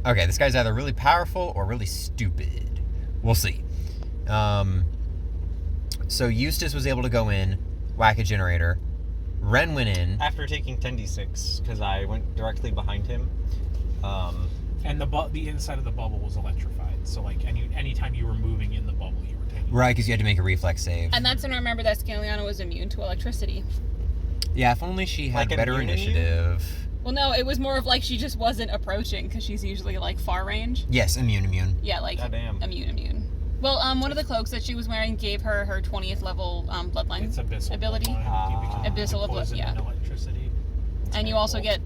okay, this guy's either really powerful or really stupid. We'll see. So Eustace was able to go in, whack a generator. Ren went in. After taking 10d6, because I went directly behind him. And the inside of the bubble was electrified. So like anytime you were moving in the bubble, you were taking. Right, because you had to make a reflex save. And that's when I remember that Scaliana was immune to electricity. Yeah, if only she had Like better immunity? initiative. Well, no, it was more of like she just wasn't approaching because she's usually like far range. Yes, immune. Yeah, like Goddamn. immune. Well, one of the cloaks that she was wearing gave her her 20th level bloodline It's abyssal ability. bloodline. You become Abyssal poison yeah. and electricity. And you also get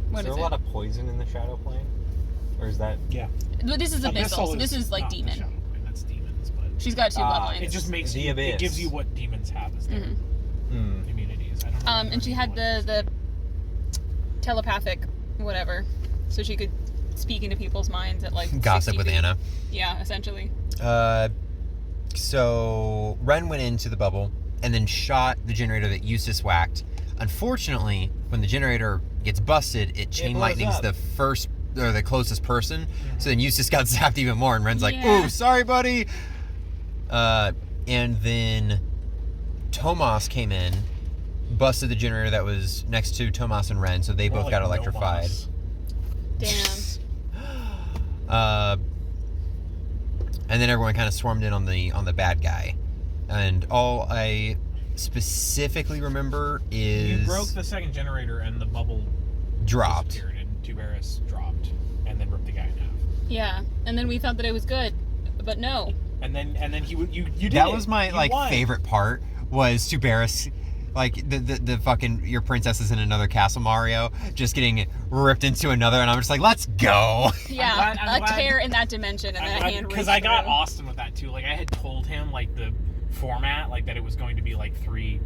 what Is there is a lot it? of poison in the shadow plane? Or is that... Yeah. Well, this is abyssal, so this is like not the demon. shadow plane, that's demons, but She's got two bloodlines. it just makes The you. abyss. It gives you what demons have as their immunities. I don't know. And she had the telepathic whatever, so she could speak into people's minds at like Gossip 60 with feet. Anna. Yeah, essentially. So Ren went into the bubble and then shot the generator that Eustace whacked. Unfortunately, when the generator gets busted, it chain blows lightnings up. the first or the closest person. So then Eustace got zapped even more, and Ren's like, Yeah. "Ooh, sorry, buddy." And then Tomas came in, busted the generator that was next to Tomas and Ren, so they More both like got electrified. Nomos. Damn. And then everyone kind of swarmed in on the bad guy. And all I specifically remember is You broke the second generator and the bubble dropped. disappeared and Tuberis dropped and then ripped the guy in half. Yeah, and then we thought that it was good, but no. And then you did That it. was my You won. favorite part was Tuberis, like the fucking your princess is in another castle Mario, just getting ripped into another, and I'm just like, let's go. Yeah, I'm a glad- tear in that dimension, and then a hand because reached I got through. Austin with that too. Like I had told him like the format, like that it was going to be like 3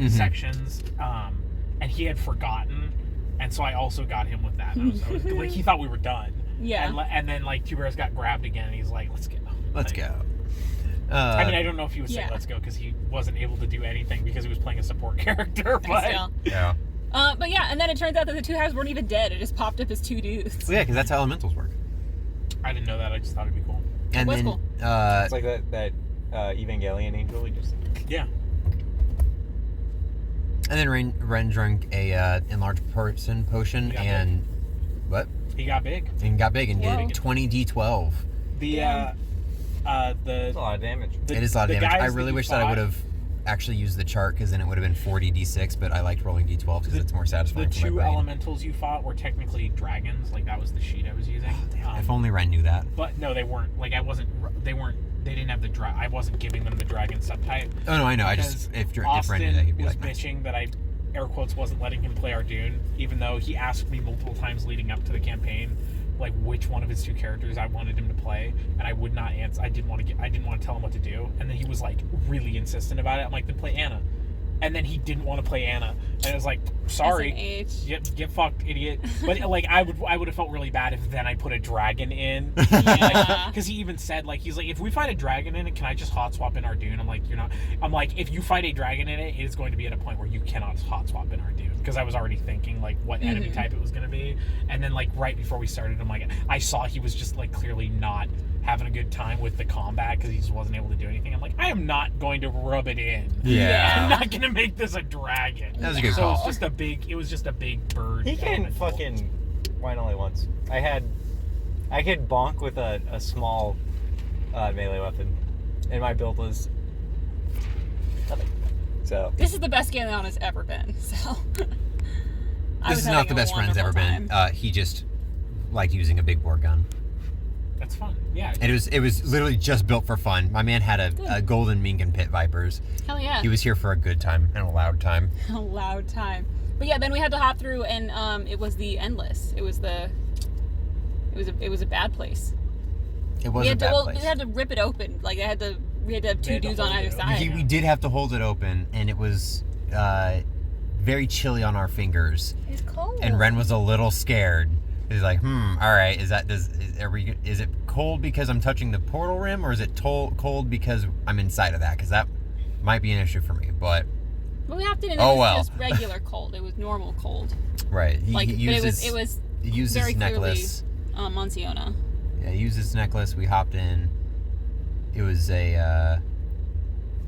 sections, and he had forgotten, and so I also got him with that. And I was like, he thought we were done. Yeah. And then like Tuberis got grabbed again, and he's like, let's go. Let's Like, go. I mean, I don't know if he was saying Yeah. let's go because he wasn't able to do anything because he was playing a support character, but Still. Yeah. But yeah, and then it turns out that the two halves weren't even dead. It just popped up as two dudes. Well, yeah, because that's how elementals work. I didn't know that. I just thought it'd be cool. And was then cool. It's like that Evangelion angel. He just... Yeah. And then Ren drank a enlarged person potion He got and what? He got big. And got big and Whoa. did 20 d12. The Damn. That's a lot of damage. It is a lot of the damage. I guys really you wish that I fought- would have actually used the chart because then it would have been 40 d6, but I liked rolling d12 because it's more The satisfying for my two brain. elementals you fought were technically dragons. Like that was the sheet I was using. If only Ren knew that. But no, they weren't. Like I wasn't. They weren't. They didn't have the I wasn't giving them the dragon subtype. Oh no, I know. I Because just if Ren Austin knew that, he'd be was like, nice. bitching that I, air quotes, wasn't letting him play Ardoon, even though he asked me multiple times leading up to the campaign, like which one of his two characters I wanted him to play, and I would not answer. I didn't want to tell him what to do, and then he was like really insistent about it. I'm like, then play Anna. and then he didn't want to play Anna, and it was like, sorry, SMH. get fucked, idiot. But like, I would have felt really bad if then I put a dragon in, Yeah. because he even said like, he's like, if we fight a dragon in it, can I just hot swap in our Dune? I'm like, you're not. I'm like, if you fight a dragon in it, it is going to be at a point where you cannot hot swap in our Dune, because I was already thinking like what enemy type it was going to be, and then like right before we started, I'm like, I saw he was just like clearly not having a good time with the combat because he just wasn't able to do anything. I'm like, I am not going to rub it in. Yeah. I'm not gonna make this a dragon. That was a good so call. It was just a big bird. He can elemental. fucking whine only once. I could bonk with a small melee weapon, and my build was nothing. So This is the best Galeana's ever been. So This is not the best friend's ever been. He just liked using a big bore gun. That's fun. Yeah. And it was literally just built for fun. My man had a golden mink and pit vipers. Hell yeah. He was here for a good time and a loud time. A loud time. But yeah, then we had to hop through, and it was the endless. It was a bad place. It was a bad place. We had to rip it open. Like we had to have two dudes on either side. We did have to hold it open, and it was very chilly on our fingers. It's cold. And Ren was a little scared. He's like, all right, is it cold because I'm touching the portal rim, or is it cold because I'm inside of that? Because that might be an issue for me, but... But we hopped in, and Oh, it was well. just regular cold. It was normal cold. Right. Like, He uses, it was he used very his necklace. clearly Monsiona. Yeah, he used his necklace. We hopped in. It was a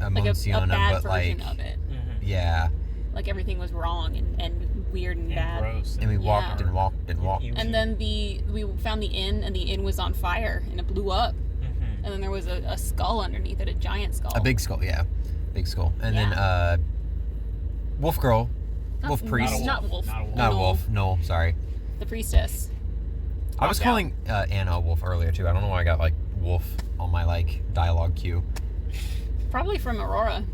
Like Monsiona, a bad but version like... of it. Yeah. Like everything was wrong and weird and bad. Gross. And we walked Yeah. and walked and walked. And then we found the inn, and the inn was on fire, and it blew up. Mm-hmm. And then there was a skull underneath it, a giant skull. A big skull, yeah. Big skull. And then Wolf Girl. Wolf Priest. Not wolf. Not a wolf. Not No. Wolf. No, sorry. The priestess. I was Walked calling Anna a wolf earlier, too. I don't know why I got, like, wolf on my, like, dialogue cue. Probably from Aurora.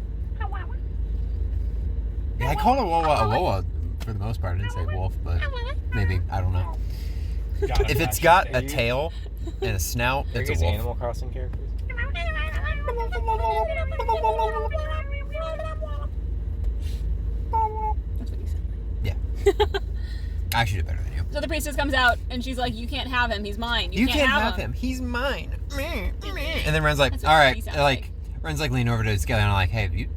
Yeah, I call her Woa for the most part. I didn't say wolf, but maybe. I don't know. God, If it's got a tail and a snout, are you it's a guys wolf. Animal Crossing characters? That's what he said. Yeah. I actually did better than you. So the priestess comes out, and she's like, "You can't have him. He's mine. You can't have him. He's mine. And then Ren's like, That's what all right. she sounds Like, Ren's like leaning over to Skelly and I'm like, hey, have you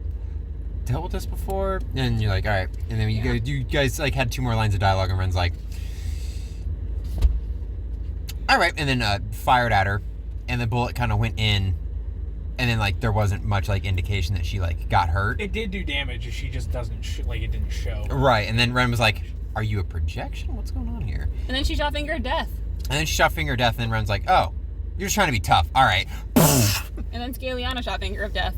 dealt with this before? And you're like, all right. And then you guys like had 2 more lines of dialogue, and Ren's like, all right. And then fired at her, and the bullet kind of went in, and then like there wasn't much like indication that she like got hurt. It did do damage. She just doesn't it didn't show. Right. And then Ren was like, are you a projection? What's going on here? And then she shot Finger of Death. And then she shot Finger of Death, and then Ren's like, oh, you're just trying to be tough. All right. And then Scaliana shot Finger of Death.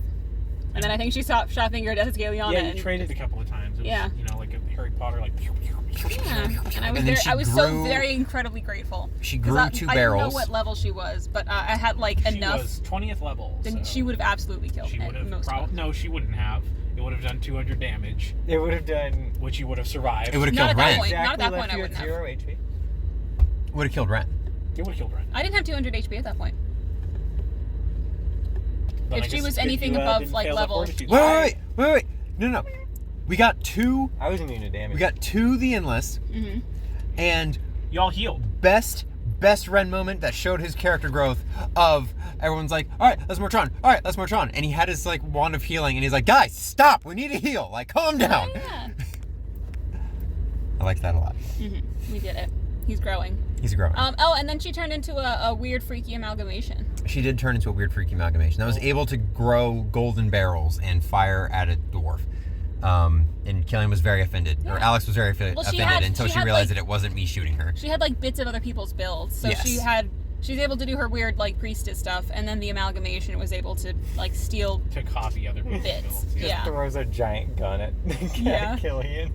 And then I think she shot Finger of Death at Scaliana. Yeah, and you traded a couple of times. It was, Yeah. you know, like a Harry Potter, like. Yeah. And And then she I was so grew- very incredibly grateful. She 'Cause grew 2 I didn't know barrels. what level she was, but I had like She enough. was 20th level. Then so she would have absolutely killed She me. would have most of them. no, she wouldn't have. It would have done 200 damage, It would have done which you would have survived. It would have Not killed at that Ren. point. exactly Not at that left point, I you wouldn't at have. 0 HP. Would have killed Ren. It would have killed Ren. I didn't have 200 HP at that point. But If I she guess was if anything you, above, didn't like, fail that level- fortitude Wait. save- No. We got 2. I was immune to damage. We got 2 the endless, Mm-hmm. and Y'all healed. best Ren moment that showed his character growth of everyone's like, all right, let's march on. All right, let's march on. And he had his like wand of healing, and he's like, guys, stop. We need to heal. Like, calm down. Yeah. I liked that a lot. We did it. He's growing. He's growing. And then she turned into a weird, freaky amalgamation. She did turn into a weird, freaky amalgamation that was able to grow golden barrels and fire at a dwarf. And Killian was very offended, or Yeah. Alex was very Well, she offended had- until she she had, realized like- that it wasn't me shooting her. She had like bits of other people's builds, so Yes. she's able to do her weird like priestess stuff, and then the amalgamation was able to like steal. To copy other people's Bits. builds. Yeah. Throws a giant gun at Yeah. Killian.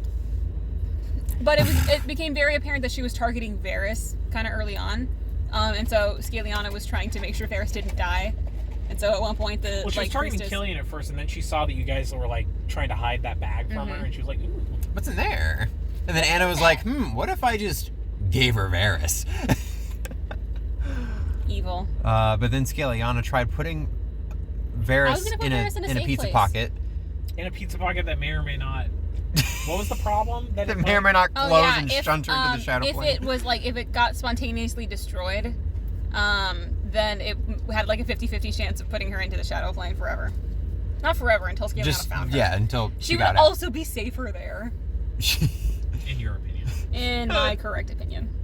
But it became very apparent that she was targeting Varys kind of early on, and so Scaliana was trying to make sure Varys didn't die, and so at one point the Well, she was like targeting priestess. Killian at first, and then she saw that you guys were like trying to hide that bag from her, and she was like, "Ooh." What's in there? And then Anna was like, what if I just gave her Varys? Evil. But then Scaliana tried putting I was Varys gonna put in Varys in a a safe pizza place. pocket, in a pizza pocket that may or may not. What was the problem? That It it may or may not Oh, close yeah, and if, shunt her into the shadow if plane. it was like, if it got spontaneously destroyed, then it had like a 50-50 chance of putting her into the shadow plane forever. Not forever, until Scaliana found her. Yeah, until She she would got out. also be safer there, In your opinion. in my correct opinion.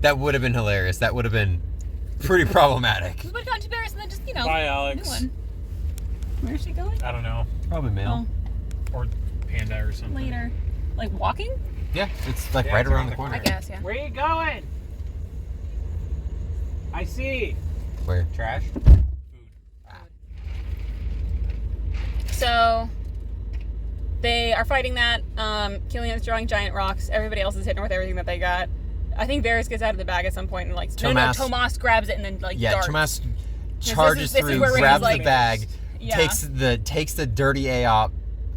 That would have been hilarious. That would have been pretty problematic. We would have gone to Paris and then just, Bye, new Alex. one. Where's she going? I don't know. Probably male. Or Panda or something. Later. Like walking? Yeah, it's like Yeah, right it's around around the the corner. I guess, yeah. Where are you going? I see. Where? Trash? Food. So they are fighting that. Killian's drawing giant rocks. Everybody else is hitting her with everything that they got. I think Varys gets out of the bag at some point and like Tomas grabs it and then like Yeah, darts. Tomas This charges is through, where Rhaenys, grabs like, the bag, Yeah. takes the dirty AOP,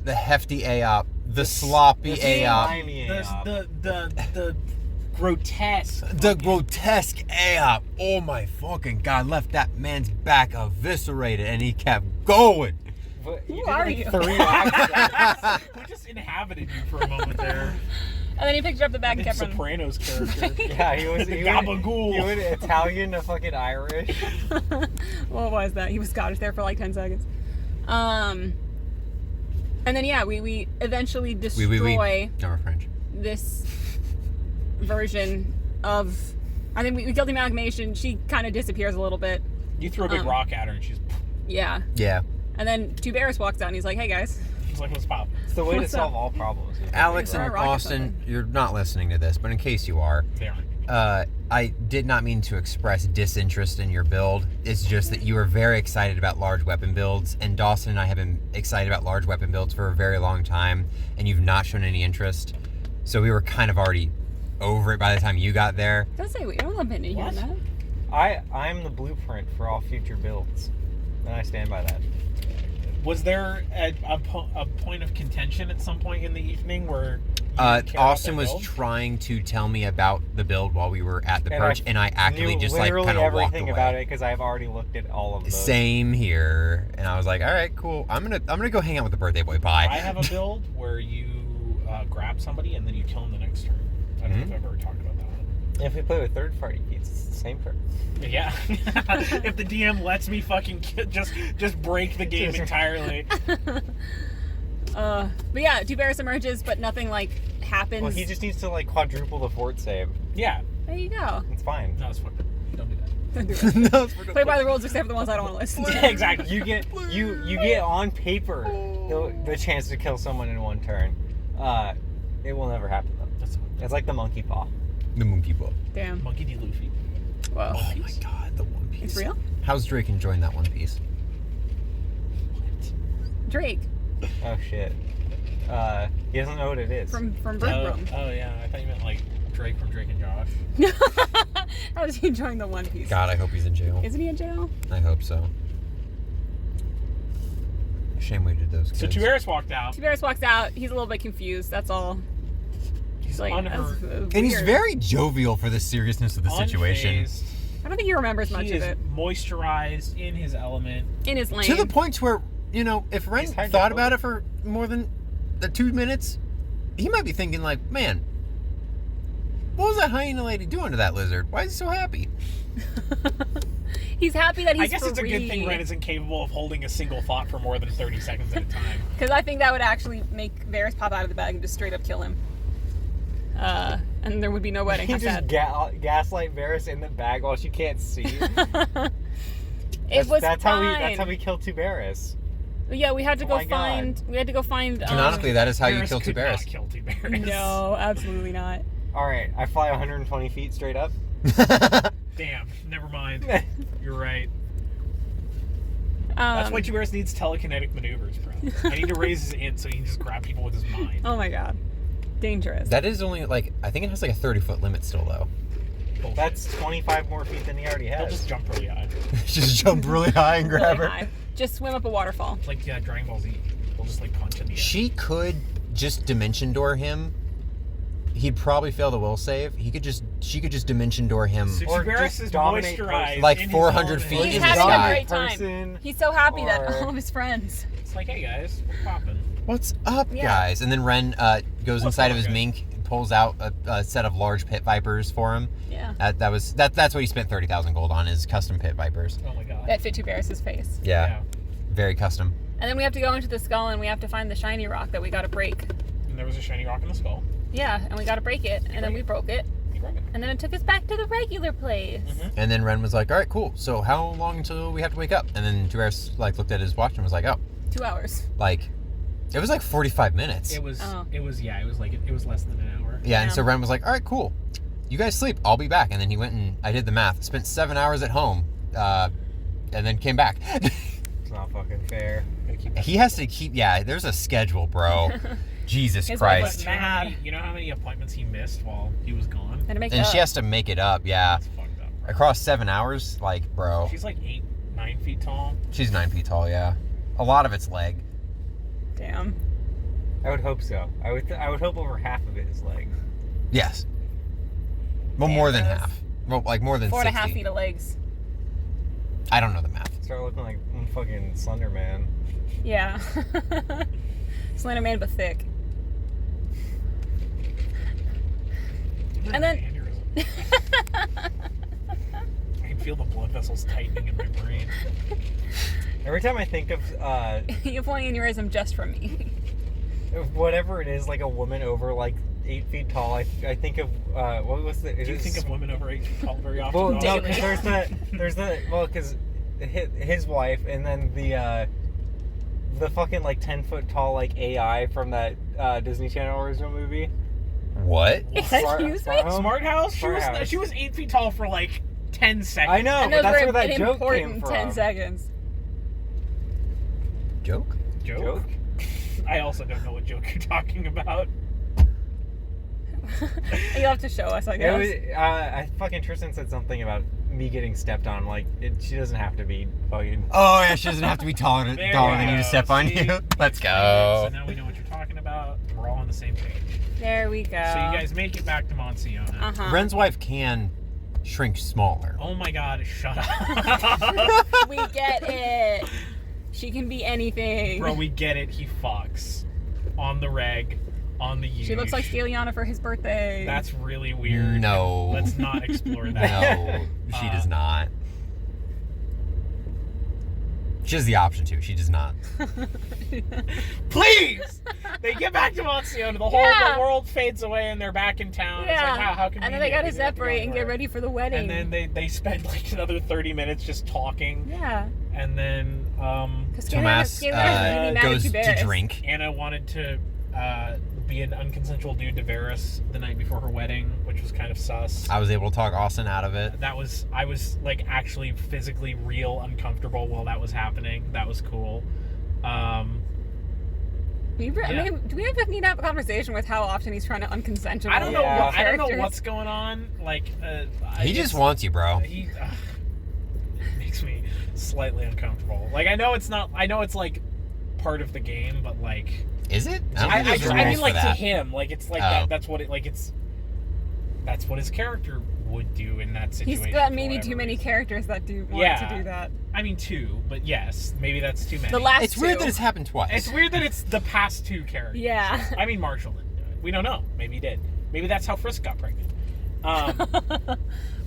the hefty AOP, the sloppy AOP, slimy AOP. The grotesque. the grotesque AOP. Oh my fucking god! Left that man's back eviscerated, and he kept going. But Who did, are like, you? 3 accents. We just inhabited you for a moment there. And then he picked up the bag and kept running. Sopranos character. Yeah, he went Gabagool. Italian to fucking Irish. What was that? He was Scottish there for like 10 seconds. And then yeah, we eventually destroy No, we're French. this version of. I think we killed the amalgamation. She kind of disappears a little bit. You threw a big rock at her and she's Yeah. Yeah. And then Tuberis walks out and he's like, "Hey guys." like, let's pop. It's the way to What's solve up? all problems. Alex Or a and rock or Austin, something. you're not listening to this, but in case you are, They aren't. I did not mean to express disinterest in your build. It's just that you were very excited about large weapon builds, and Dawson and I have been excited about large weapon builds for a very long time, and you've not shown any interest. So we were kind of already over it by the time you got there. Don't say we don't let me hear What? that. I'm the blueprint for all future builds. And I stand by that. Was there a point of contention at some point in the evening where you didn't care about Austin their was build? trying to tell me about the build while we were at the And perch, and I actually Knew just like literally kind of walked everything away. about it because I've already looked at all of those. Same here, and I was like, all right, cool. I'm gonna go hang out with the birthday boy. Bye. I have a build where you grab somebody and then you kill them the next turn. I don't know if I've ever talked about that one. If we play with third-party feats, it's the same card. Yeah. If the DM lets me fucking just break the game entirely. But yeah, Tuberis emerges, but nothing like happens. Well, he just needs to like quadruple the fort save. Yeah. There you go. It's fine. No, it's fucked up. Don't do that. Don't do it. No, Play by the rules except for the ones I don't want to listen to. Yeah, exactly. You get on paper the chance to kill someone in one turn. It will never happen though. That's It's like the monkey paw. The monkey book. Damn. Monkey D. Luffy. Well, Oh my god, the One Piece. it's real? How's Drake enjoying that One Piece? Drake Oh shit. He doesn't know what it is. from Oh, Birdroom. yeah. I thought you meant like Drake from Drake and Josh. How is he enjoying the One Piece? God, I hope he's in jail. Isn't he in jail? I hope so. Shame we did those kids. So Tuberis walked out. Tuberis walks out. He's a little bit confused. That's all. He's Like, unhurt. that's and he's weird. very jovial for the seriousness of the situation. Unfazed. I don't think he remembers much He of is it moisturized in his element. in his lane. To the point where, you know, if Ren He's hydrophobic. thought about it for more than 2 minutes, he might be thinking like, man, what was that hyena lady doing to that lizard? Why is he so happy? He's happy that he's I guess it's a good thing Ren is incapable of holding a single thought for more than 30 seconds at a time. Because I think that would actually make Varys pop out of the bag and just straight up kill him. And there would be no wedding. He How just sad. gaslight Varys in the bag while she can't see. It was that's fine. how we killed Tuberis. Yeah, we had to Oh go my God. find. We had to go find. Canonically, that is how you Varys kill could Tuberis. not kill Tuberis. No, absolutely not. All right, I fly 120 feet straight up. Damn, never mind. You're right. Um, That's why Tuberis needs telekinetic maneuvers, bro. I need to raise his int so he can just grab people with his mind. Oh my god, dangerous. That is only like, I think it has like a 30-foot limit still though. Bullshit. That's 25 more feet than he already He'll has. just jump really high. Just jump really high and grab Really her. high. Just swim up a waterfall. It's like Dragon Ball Z. He'll just like punch in the air. She could just dimension door him. He'd probably fail the will save. She could just dimension door him. So Or Tuberis just is dominate moisturized person. Like in his 400 element. feet He's in the having a sky. great time. Person, He's so happy that or- all of his friends. It's like, hey guys, what's poppin'? What's up, Yeah. guys? And then Ren goes What's inside up, of his guys? mink, pulls out a set of large pit vipers for him. Yeah. That's what he spent 30,000 gold on, is custom pit vipers. Oh my god. That fit to Barris's face. Yeah. Very custom. And then we have to go into the skull and we have to find the shiny rock that we gotta break. And there was a shiny rock in the skull. Yeah, and we gotta break it. And then we broke it. You broke it. And then it took us back to the regular place. Mm-hmm. And then Ren was like, all right, cool. So how long until we have to wake up? And then Tuberis looked at his watch and was like, oh, 2 hours. it was 45 minutes. It was Oh. it was less than an hour. Yeah, and Yeah. so Ren was like, all right, cool. You guys sleep. I'll be back. And then he went and I did the math. Spent 7 hours at home and then came back. It's not fucking fair. He has to keep, there's a schedule, bro. Jesus His wife Christ. was You know how mad. many- you know how many appointments he missed while he was gone? Had to make it And up. she has to make it up, yeah. That's fucked up. Bro. Across 7 hours, bro. She's like 9 feet tall. She's 9 feet tall, yeah. A lot of it's leg. Damn. I would hope so. I would hope over half of it is leg. Yes. Well, Damn, more than gross. half. Well, more than 4.5 60. feet of legs. I don't know the math. Start looking like fucking Slender Man. Yeah. Slender Man, but thick. And then- Aneurysm. I can feel the blood vessels tightening in my brain. Every time I think of You have one aneurysm just from me. whatever it is, like a woman over 8 feet tall, I think of what was the? Do you think of women over 8 feet tall very often? Well, no, Daily. because because his wife, and then the fucking 10-foot tall AI from that Disney Channel original movie. What? Excuse me? Smart House? Smart House. She was 8 feet tall for 10 seconds. I know, And but those that's were where that an joke came important from. 10 seconds. Joke? Joke? I also don't know what joke you're talking about. You'll have to show us, I It guess. was, I fucking Tristan said something about me getting stepped on. She doesn't have to be fucking. Oh, yeah, she doesn't have to be taller There than we you to go. step on See? you. Let's So go. now we know what you're talking about. We're all on the same page. There we go. So you guys make it back to Monsiona. Uh-huh. Ren's wife can shrink smaller. Oh my god, shut up. We get it. She can be anything. Bro, we get it. He fucks. On the reg. On the use. She looks like Steliana for his birthday. That's really weird. No. Let's not explore that. No, she does not. She has the option to. She does not. Please! They get back to Monsiona. The Yeah. the world fades away and they're back in town. Yeah. It's like, how convenient. And then they gotta We didn't have to go separate and get anywhere. ready for the wedding. And then they spend another 30 minutes just talking. Yeah. And then Because Tomas really mad at goes to Tuberis. drink. Anna wanted to be an unconsensual dude to Varys the night before her wedding, which was kind of sus. I was able to talk Austin out of it. I was actually physically real uncomfortable while that was happening. That was cool. I mean, do we ever need to have a conversation with how often he's trying to unconsensual? I don't know. Yeah. I don't know characters? what's going on. He just wants you, bro. He makes me slightly uncomfortable. I know it's not. I know it's part of the game, but Is it? don't I think there's mean, rules for to that. him, it's Oh. that. That's what it that's what his character would do in that situation. He's got for maybe whatever too many reason. characters that do want Yeah. to do that. I mean, 2, but yes, maybe that's too many. The last It's weird two. that it's happened twice. It's weird that it's the past 2 characters. Yeah. I mean, Marshall didn't do it. We don't know. Maybe he did. Maybe that's how Frisk got pregnant.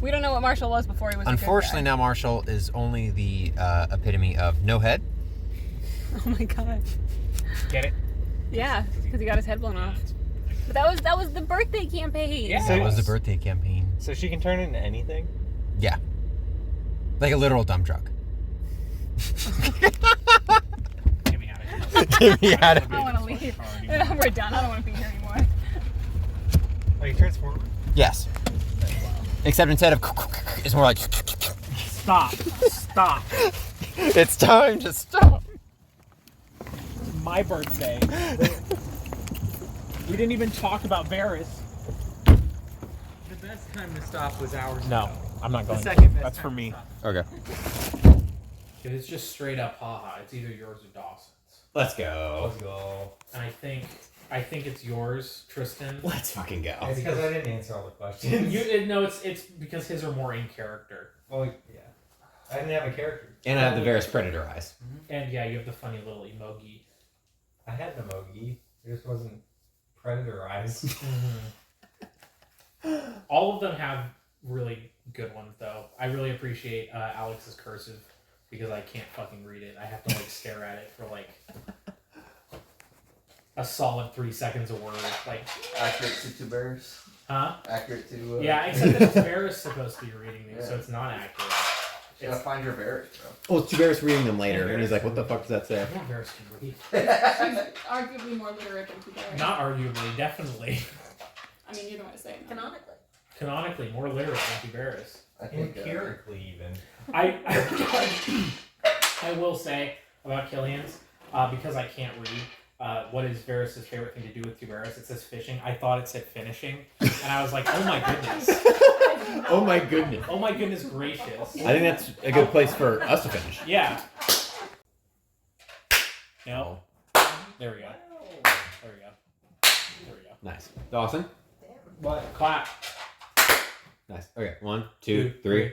We don't know what Marshall was before he was. Unfortunately, a good now Marshall is only the epitome of no head. guy. Oh my god. Get it? Yeah, because he got his head blown off. But that was the birthday campaign. Yeah. That was the birthday campaign. So she can turn into anything. Yeah. Like a literal dump truck. Get me out of here. Get me out of I want to leave. We're done. I don't want to be here anymore. Oh, you transform? Yes. Except instead of it's more like Stop. Stop. it's time to stop. My birthday. We didn't even talk about Varys. The best time to stop was hours No, ago. I'm not going. second best That's for time me. to stop. Okay. If it's just straight up haha, it's either yours or Dawson's. Let's go. Let's go. And I think it's yours, Tristan. Let's fucking go. It's because I didn't answer all the questions. No, it's because his are more in character. Oh, yeah. I didn't have a character. And I have the Varys Predator eyes. And yeah, you have the funny little emoji. I had an emoji. It just wasn't predator eyes. All of them have really good ones, though. I really appreciate Alex's cursive because I can't fucking read it. I have to like stare at it for like a solid 3 seconds a word. Like Accurate to Bears. huh? Accurate to. Yeah, except that Varys supposed to be reading these, so it's not accurate. You gotta find your Bears, bro. Oh, it's Varys reading them later, and he's like, "What the fuck does that say?" Yeah, Varys can read. She's arguably more literate than Tiberius. Not arguably, definitely. I mean, you're the one to say it. Canonically. Canonically, more literate than Tiberius. I think. Empirically, even. I will say about Killian's, because I can't read, what is Varys' favorite thing to do with Tiberius? It says fishing. I thought it said finishing, and I was like, oh my goodness. Oh my goodness! Oh my goodness gracious. I think that's a good place for us to finish. Yeah. No. There we go. There we go. There we go. Nice, Dawson. What? Clap. Nice. Okay, 1, 2, 3.